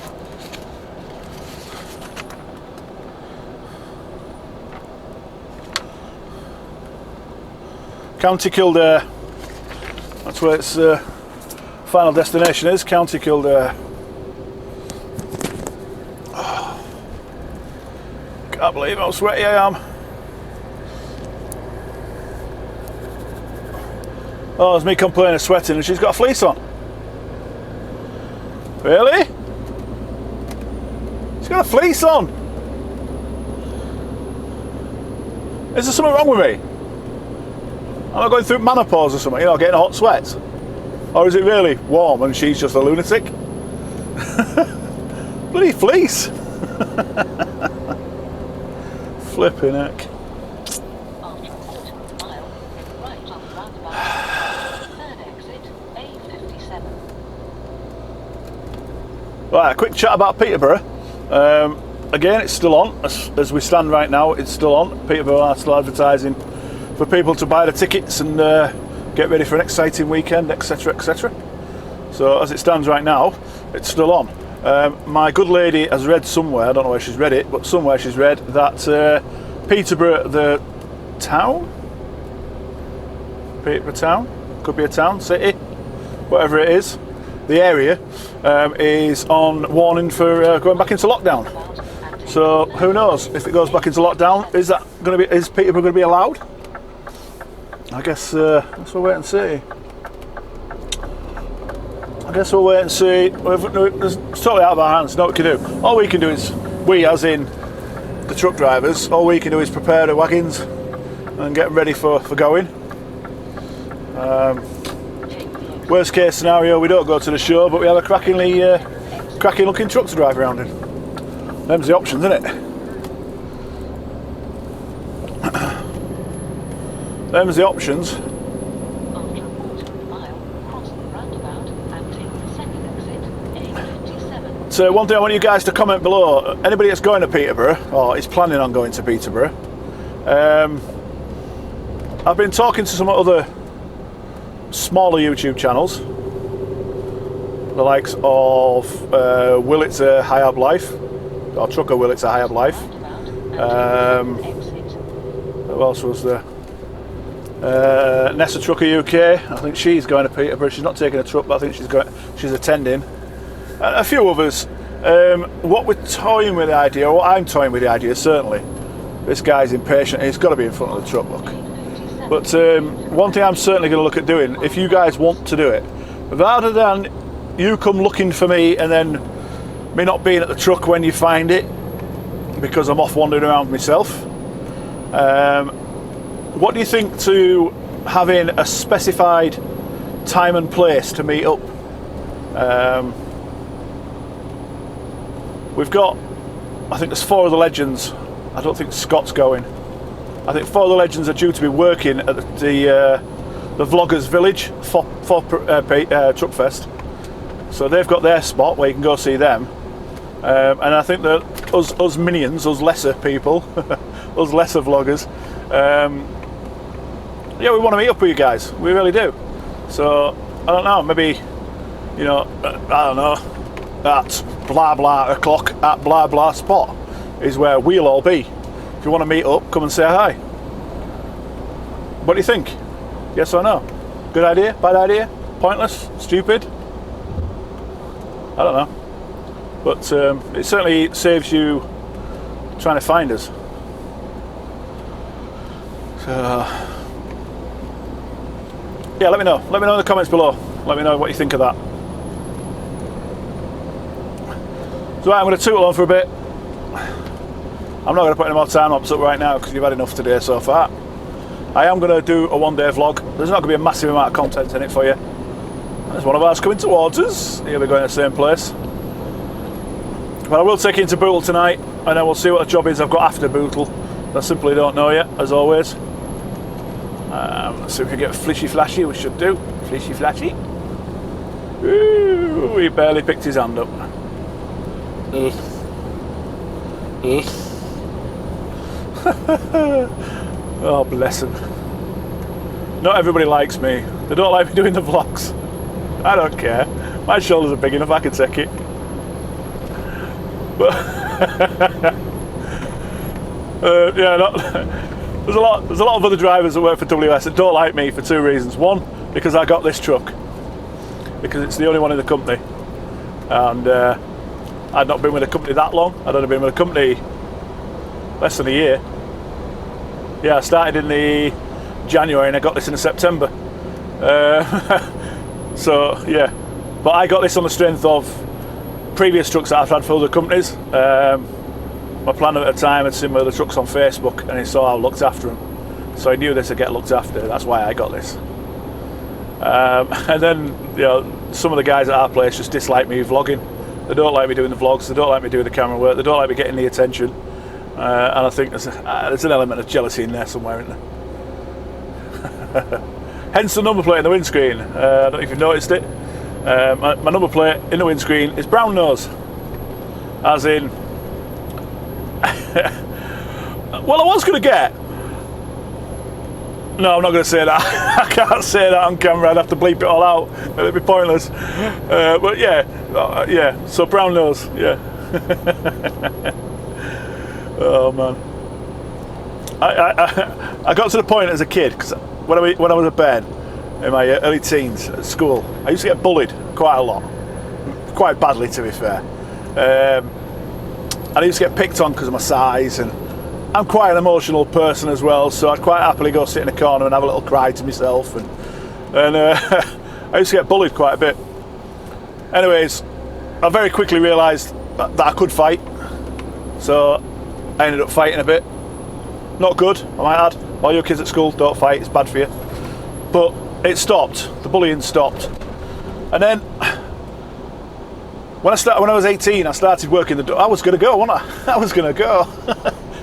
County Kildare. That's where its final destination is, County Kildare. Oh, can't believe how sweaty I am. Oh, there's me complaining of sweating and she's got a fleece on. Really? She's got a fleece on. Is there something wrong with me? Am I going through menopause or something, you know, getting hot sweats? Or is it really warm and she's just a lunatic? Bloody fleece! Flipping heck. After a quarter of a mile, right on the roundabout, third exit, A57. Right, a quick chat about Peterborough. Again, it's still on. As we stand right now, it's still on. Peterborough are still advertising for people to buy the tickets and get ready for an exciting weekend, etc, etc. So as it stands right now, it's still on. My good lady has read somewhere, I don't know where she's read it, but somewhere she's read that Peterborough, the town? Peterborough town? Could be a town, city, whatever it is. The area is on warning for going back into lockdown. So who knows if it goes back into lockdown? Is Peterborough going to be allowed? I guess we'll wait and see. It's totally out of our hands. No, what we can do. All we can do is, we as in the truck drivers, all we can do is prepare the wagons and get them ready for going. Worst case scenario, we don't go to the show, but we have a cracking looking truck to drive around in. Them's the options, isn't it? Them's the options. After a quarter of a mile, cross the roundabout and take the second exit, A57. So one thing I want you guys to comment below, anybody that's going to Peterborough, or is planning on going to Peterborough, I've been talking to some other smaller YouTube channels, the likes of Will It's a High-Ab Life, or Trucker Will It's a High-Ab Life. Who else was there? Nessa Trucker UK, I think she's going to Peterborough. She's not taking a truck, but I think she's attending. And a few others. What we're toying with the idea, or what I'm toying with the idea, certainly, this guy's impatient. He's got to be in front of the truck, look. But one thing I'm certainly going to look at doing, if you guys want to do it, rather than you come looking for me and then me not being at the truck when you find it, because I'm off wandering around myself, what do you think to having a specified time and place to meet up? We've got, I think there's 4 of the legends. I don't think Scott's going. I think 4 of the legends are due to be working at the Vloggers Village for Truckfest. So they've got their spot where you can go see them. And I think that us minions, us lesser people, us lesser vloggers, yeah, we want to meet up with you guys. We really do. So I don't know. Maybe, you know, I don't know. At blah blah o'clock at blah blah spot is where we'll all be. If you want to meet up, come and say hi. What do you think? Yes or no? Good idea? Bad idea? Pointless? Stupid? I don't know. But it certainly saves you trying to find us. So, yeah, let me know. Let me know in the comments below. Let me know what you think of that. So right, I'm going to tootle on for a bit. I'm not going to put any more time up right now because you've had enough today so far. I am going to do a one-day vlog. There's not going to be a massive amount of content in it for you. There's one of ours coming towards us. He'll be going to the same place. But I will take you into Woodall tonight, and then we'll see what the job is I've got after Woodall. I simply don't know yet, as always. Let's see if we can get flishy flashy. We should do flishy flashy. Ooh, he barely picked his hand up. Oh, bless him. Not everybody likes me. They don't like me doing the vlogs. I don't care. My shoulders are big enough, I can take it. But yeah, there's a lot of other drivers that work for WS that don't like me for two reasons. One, because I got this truck, because it's the only one in the company, and I'd not been with the company that long. I'd only been with the company less than a year. Yeah, I started in the January and I got this in the September. So yeah, but I got this on the strength of previous trucks that I've had for other companies. My planner at the time had seen my other trucks on Facebook and he saw how I looked after them, so I knew this would get looked after. That's why I got this. And then, you know, some of the guys at our place just dislike me vlogging. They don't like me doing the vlogs, they don't like me doing the camera work, they don't like me getting the attention, and I think there's an element of jealousy in there somewhere, isn't there? Hence the number plate in the windscreen. I don't know if you've noticed it. My number plate in the windscreen is brown nose, as in well, I was going to get, no, I'm not going to say that. I can't say that on camera, I'd have to bleep it all out, it'd be pointless. But yeah, yeah, so brown nose, yeah. Oh man, I got to the point as a kid, because when I was a bairn in my early teens at school, I used to get bullied quite a lot, quite badly to be fair. And I used to get picked on because of my size, and I'm quite an emotional person as well, so I'd quite happily go sit in a corner and have a little cry to myself, and I used to get bullied quite a bit. Anyways, I very quickly realised that I could fight, so I ended up fighting a bit. Not good, I might add. All your kids at school, don't fight, it's bad for you. But it stopped, the bullying stopped. And then when I was 18, I started working the door. I was going to go, wasn't I? I was going to go.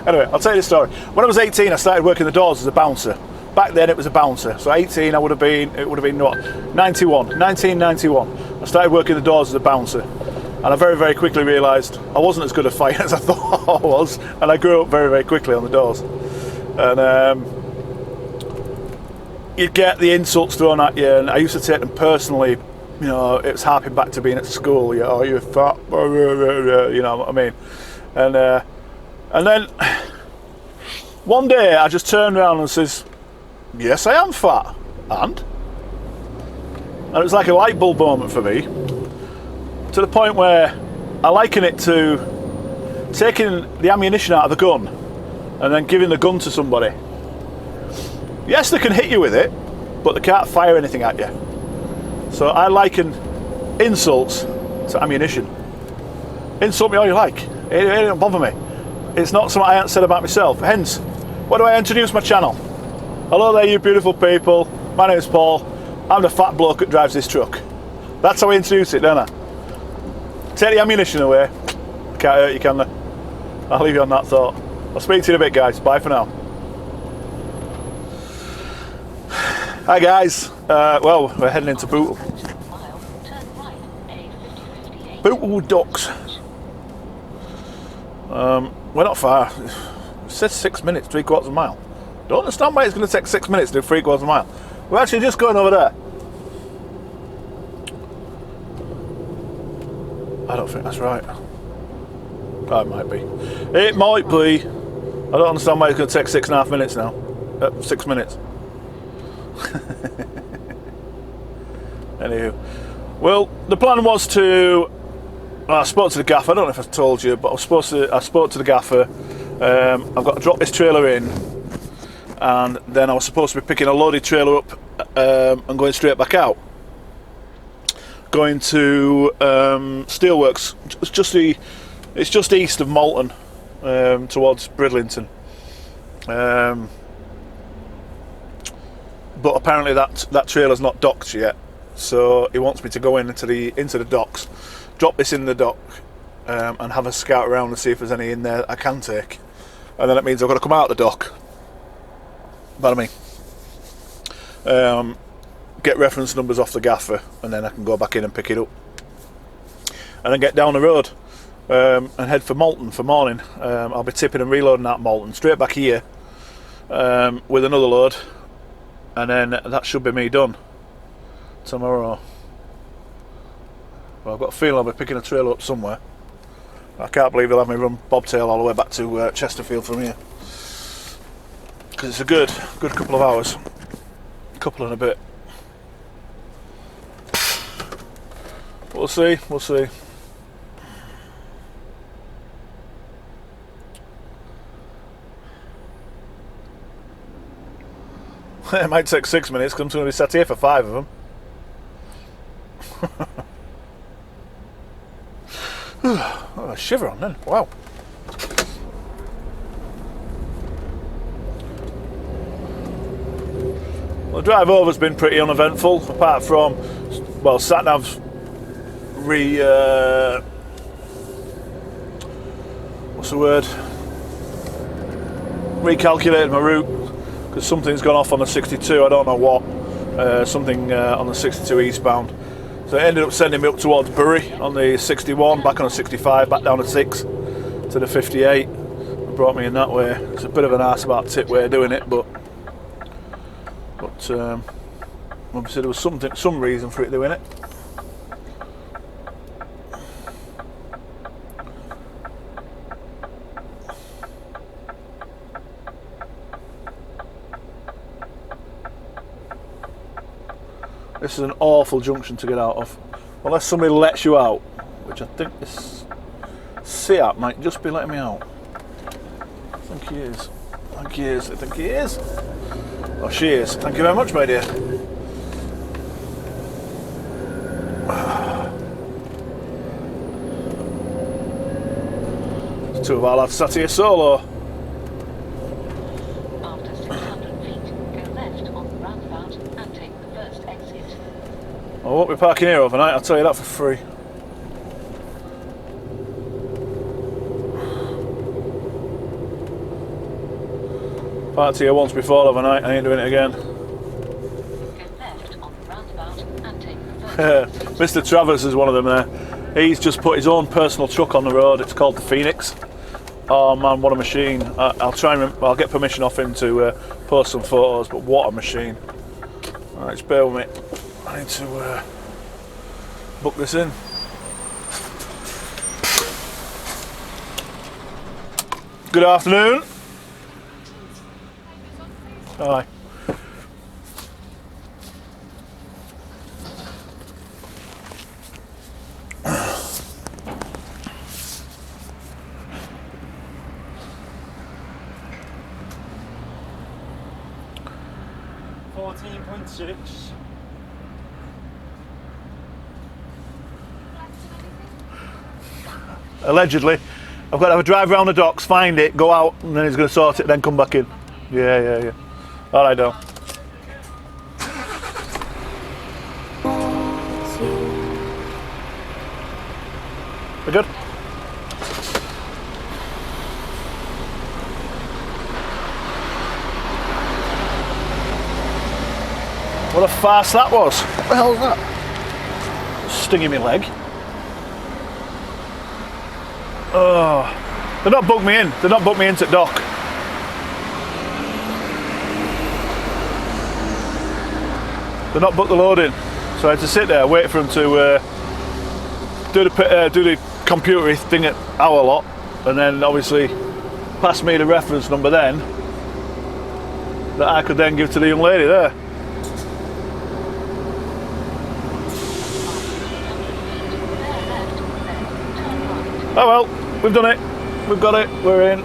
Anyway, I'll tell you the story. When I was 18, I started working the doors as a bouncer. Back then it was a bouncer. So 18, it would have been what? 1991. I started working the doors as a bouncer. And I very, very quickly realised I wasn't as good a fighter as I thought I was. And I grew up very, very quickly on the doors. And you'd get the insults thrown at you, and I used to take them personally. You know, it was harping back to being at school. You know, you're fat, you know what I mean. And then one day I just turned around and says, "Yes, I am fat," and it was like a light bulb moment for me, to the point where I liken it to taking the ammunition out of the gun and then giving the gun to somebody. Yes, they can hit you with it, but they can't fire anything at you. So I liken insults to ammunition. Insult me all you like. It don't bother me. It's not something I haven't said about myself. Hence, why do I introduce my channel? Hello there, you beautiful people. My name is Paul. I'm the fat bloke that drives this truck. That's how I introduce it, don't I? Take the ammunition away. Can't hurt you, can they? I'll leave you on that thought. I'll speak to you in a bit, guys. Bye for now. Hi guys. Well, we're heading into Woodall. Woodall Docks. We're not far. It says 6 minutes, 3/4 of a mile. Don't understand why it's going to take 6 minutes to do 3/4 of a mile. We're actually just going over there. I don't think that's right. Oh, it might be. It might be. I don't understand why it's going to take 6.5 minutes now. 6 minutes. Anywho, well, the plan was to. I spoke to the gaffer. I don't know if I told you, but I spoke to the gaffer. I've got to drop this trailer in, and then I was supposed to be picking a loaded trailer up and going straight back out. Going to Steelworks. It's just east of Malton, towards Bridlington. But apparently that trailer's not docked yet, so he wants me to go into the docks, drop this in the dock, and have a scout around and see if there's any in there that I can take, and then it means I've got to come out the dock. But I mean, get reference numbers off the gaffer, and then I can go back in and pick it up, and then get down the road and head for Malton for morning. I'll be tipping and reloading at Malton, straight back here with another load. and then that should be me done tomorrow. Well, I've got a feeling I'll be picking a trailer up somewhere. I can't believe they'll have me run bobtail all the way back to Chesterfield from here, because it's a good couple of hours, couple and a bit. We'll see. It might take 6 minutes because I'm going to be sat here for 5 of them. Oh, a shiver on then. Wow. Well, the drive over's been pretty uneventful, apart from, well, sat-nav's what's the word? Recalculated my route, because something's gone off on the 62, I don't know what. Something on the 62 eastbound. So it ended up sending me up towards Bury on the 61, back on the 65, back down the 6 to the 58. It brought me in that way. It's a bit of an arse about tip way of doing it, but obviously there was some reason for it doing it. This is an awful junction to get out of, unless somebody lets you out, which I think this Seat might just be letting me out. I think he is. I think he is. Oh, she is. Thank you very much, my dear. There's 2 of our lads sat here solo. After 600 feet, go left on the roundabout and take the first exit. I won't be parking here overnight, I'll tell you that for free. Parked here once before overnight, I ain't doing it again. Go left on the roundabout and take the first Mr. Travers is one of them there. He's just put his own personal truck on the road, it's called the Phoenix. Oh man, what a machine. I'll get permission off him to post some photos, but what a machine. Alright, just bear with me. I need to book this in. Good afternoon. Hi. $14.6. Allegedly. I've got to have a drive around the docks, find it, go out, and then he's going to sort it, then come back in. Yeah. Alright, Dale. We good? What a farce that was. What the hell was that? Stinging my leg. Oh, they're not booked me in. They're not booked me into dock. They're not booked the load in. So I had to sit there, wait for them to do the computer thing at our lot, and then obviously pass me the reference number then that I could then give to the young lady there. Oh well, we've done it. We've got it. We're in.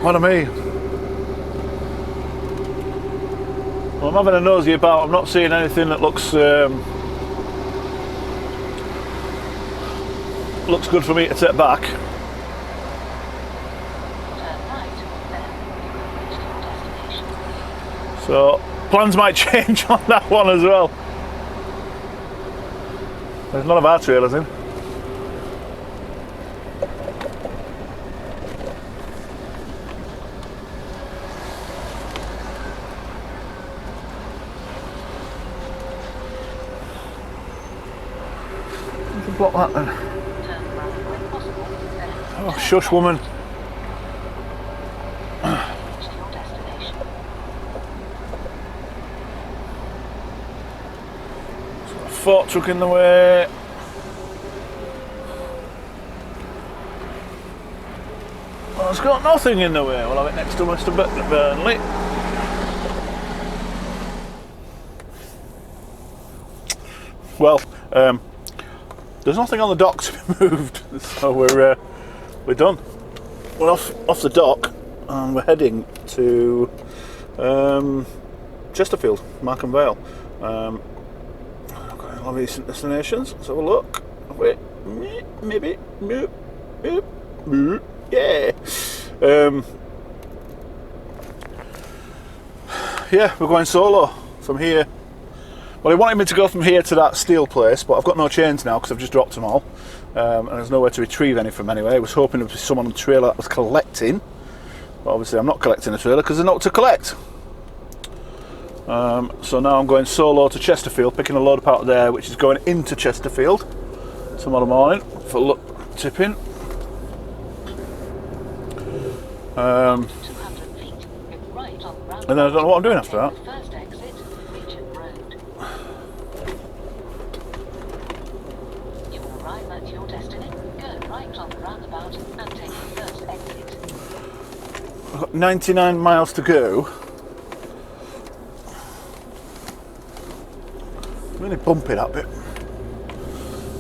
What I mean? Well, I'm having a nosy about. I'm not seeing anything that looks good for me to take back. So plans might change on that one as well. There's none of our trailers in. You can block that then. Oh, shush, woman. fork truck in the way. Well, it's got nothing in the way. We'll have it next to Mr. Burnley. Well, there's nothing on the dock to be moved, so we're done. We're off the dock, and we're heading to Chesterfield, Markham Vale. I've got a lot of decent destinations. Let's have a look. Wait, maybe, yeah. Yeah, we're going solo from here. Well, he wanted me to go from here to that steel place, but I've got no chains now because I've just dropped them all, and there's nowhere to retrieve any from anyway. I was hoping there would be someone on the trailer that was collecting, but obviously I'm not collecting a trailer because there's not to collect. So now I'm going solo to Chesterfield, picking a load up out of there, which is going into Chesterfield tomorrow morning for tipping. 200 feet, right on roundabout. And then I don't know what I'm doing after that. First exit, Regent Road. You will arrive at your destiny. Go right on the roundabout and take the first exit. I've got 99 miles to go. Really bumpy that bit.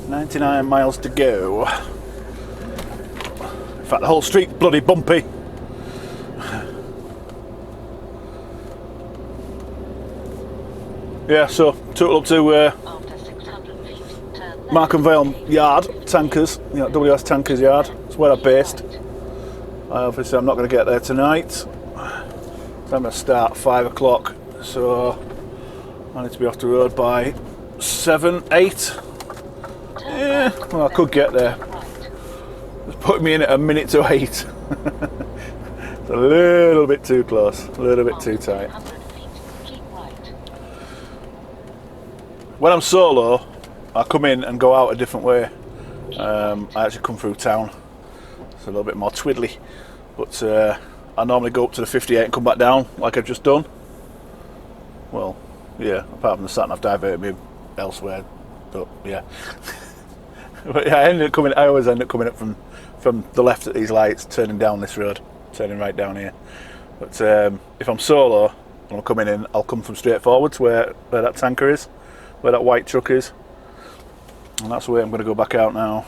99 miles to go. In fact, the whole street's bloody bumpy. Yeah, so total up to After 600 feet, turn left. Markham Vale Yard, Tankers, WS Tankers Yard. It's where I'm based. Obviously, I'm not going to get there tonight. So I'm going to start at 5 o'clock, so I need to be off the road by 7, 8. Yeah, well, I could get there. It's putting me in at 1:08. It's a little bit too close, a little bit too tight. When I'm solo, I come in and go out a different way. I actually come through town. It's a little bit more twiddly, but I normally go up to the 58 and come back down like I've just done. Well, yeah, apart from the sat-nav diverted me elsewhere, but yeah. But yeah, I always end up coming up from the left at these lights, turning down this road, turning right down here. But if I'm solo and I'm coming in, I'll come from straight forward to where that tanker is, where that white truck is, and that's the way I'm going to go back out now.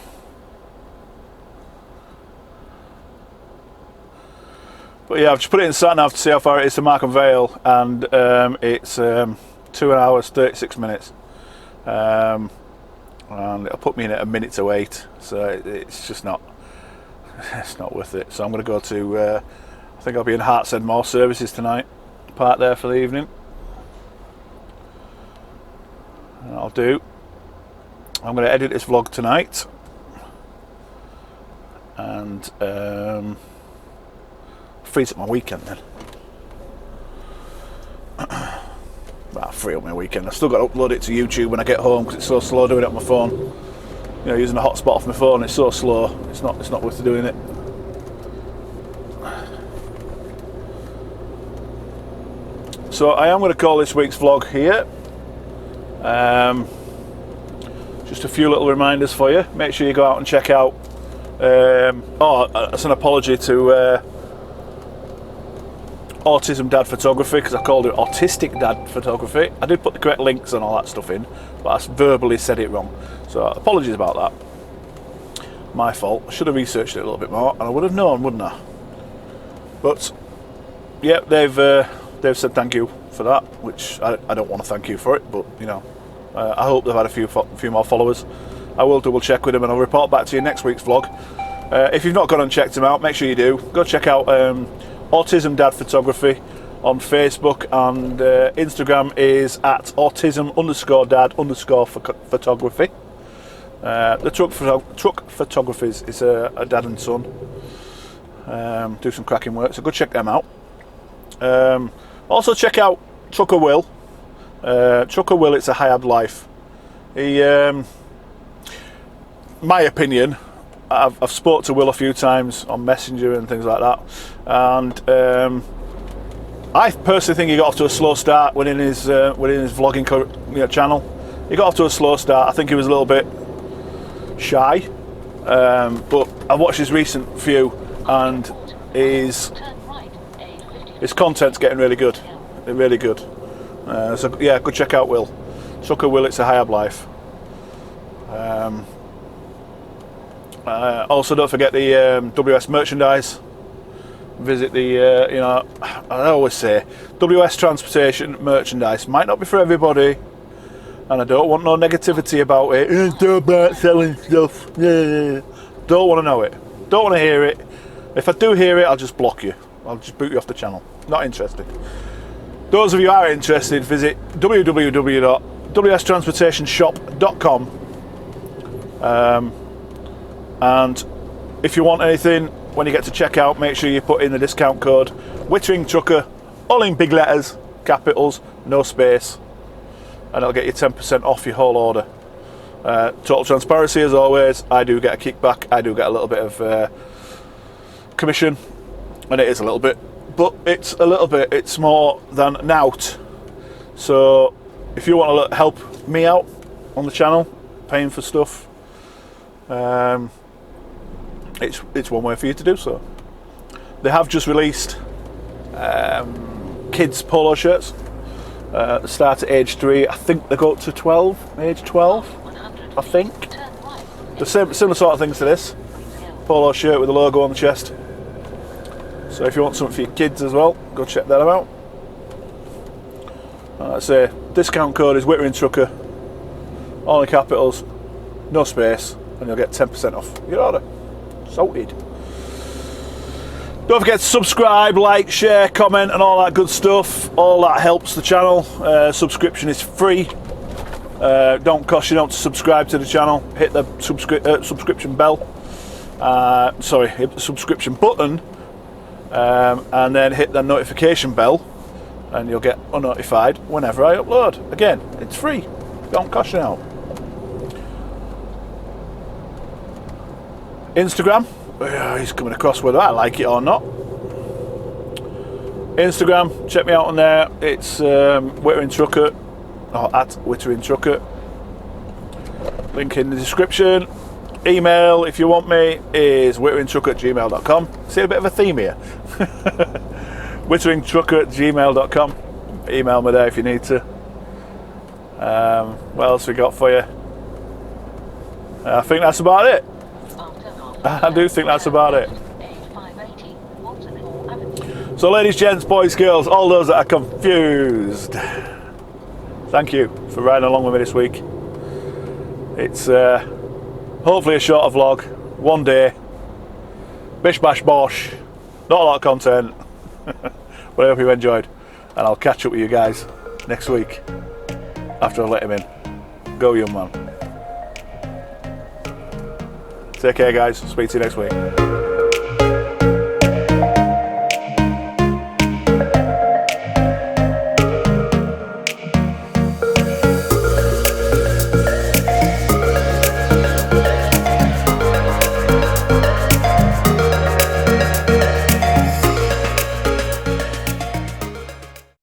But yeah, I've just put it in sat-nav to see how far it is to Markham Vale, and it's 2 hours 36 minutes, and it'll put me in at 1:08, so it's just not worth it. So I'm going to go to I think I'll be in Hartshead More Services tonight, park there for the evening. And I'm going to edit this vlog tonight, and frees up my weekend then. Well, free up my weekend. I've still got to upload it to YouTube when I get home because it's so slow doing it on my phone. Using a hotspot off my phone, it's so slow. It's not worth doing it. So I am going to call this week's vlog here. Just a few little reminders for you. Make sure you go out and check out. That's an apology to Autism Dad Photography, because I called it Autistic Dad Photography. I did put the correct links and all that stuff in, but I verbally said it wrong. So apologies about that. My fault. I should have researched it a little bit more, and I would have known, wouldn't I? But yeah, they've said thank you for that, which I don't want to thank you for it, but I hope they've had a few more followers. I will double check with them, and I'll report back to you next week's vlog. If you've not gone and checked them out, make sure you do. Go check out Autism Dad Photography on Facebook, and Instagram is at autism_dad_photography. The truck photographies is a dad and son. Do some cracking work, so go check them out. Also check out Trucker Will. Trucker Will, it's a high-ab life. He, my opinion, I've spoke to Will a few times on Messenger and things like that, and I personally think he got off to a slow start within his vlogging channel. He got off to a slow start. I think he was a little bit shy, but I watched his recent few, and his content's getting really good. Really good. So yeah, go check out Will. Trucker Will, it's a high ab life. Also, don't forget the WS merchandise. Visit the, you know, I always say, WS transportation merchandise might not be for everybody, and I don't want no negativity about it. It's all about selling stuff. Yeah. Don't want to know it. Don't want to hear it. If I do hear it, I'll just block you. I'll just boot you off the channel. Not interested. Those of you who are interested, visit www.wstransportationshop.com. And if you want anything, when you get to checkout, make sure you put in the discount code Wittering Trucker, all in big letters, capitals, no space, and it'll get you 10% off your whole order. Total transparency as always, I do get a kickback, I do get a little bit of commission, and it is a little bit, but it's a little bit, it's more than nought. So if you want to help me out on the channel, paying for stuff, it's one way for you to do so. They have just released kids polo shirts. Start at age 3. I think they go up to 12. Age 12, I think. The similar sort of things to this. Polo shirt with a logo on the chest. So if you want something for your kids as well, go check that out. Like I say, discount code is Wittering Trucker, all in capitals, no space, and you'll get 10% off your order. Sorted. Don't forget to subscribe, like, share, comment, and all that good stuff. All that helps the channel. Subscription is free. Don't cost you nothing to subscribe to the channel. Hit the subscription bell. Hit the subscription button, and then hit the notification bell, and you'll get notified whenever I upload. Again, it's free. Don't cost you nothing. Instagram, he's coming across whether I like it or not. Instagram, check me out on there. It's Wittering Trucker, or at Wittering Trucker. Link in the description. Email, if you want me, is witteringtrucker@gmail.com. See a bit of a theme here. witteringtrucker@gmail.com. Email me there if you need to. What else we got for you? I think that's about it. I do think that's about it. So ladies, gents, boys, girls, all those that are confused, thank you for riding along with me this week. It's hopefully a shorter vlog, one day, bish bash bosh, not a lot of content, but I hope you enjoyed, and I'll catch up with you guys next week after I let him in. Go young man. Take care guys, speak to you next week.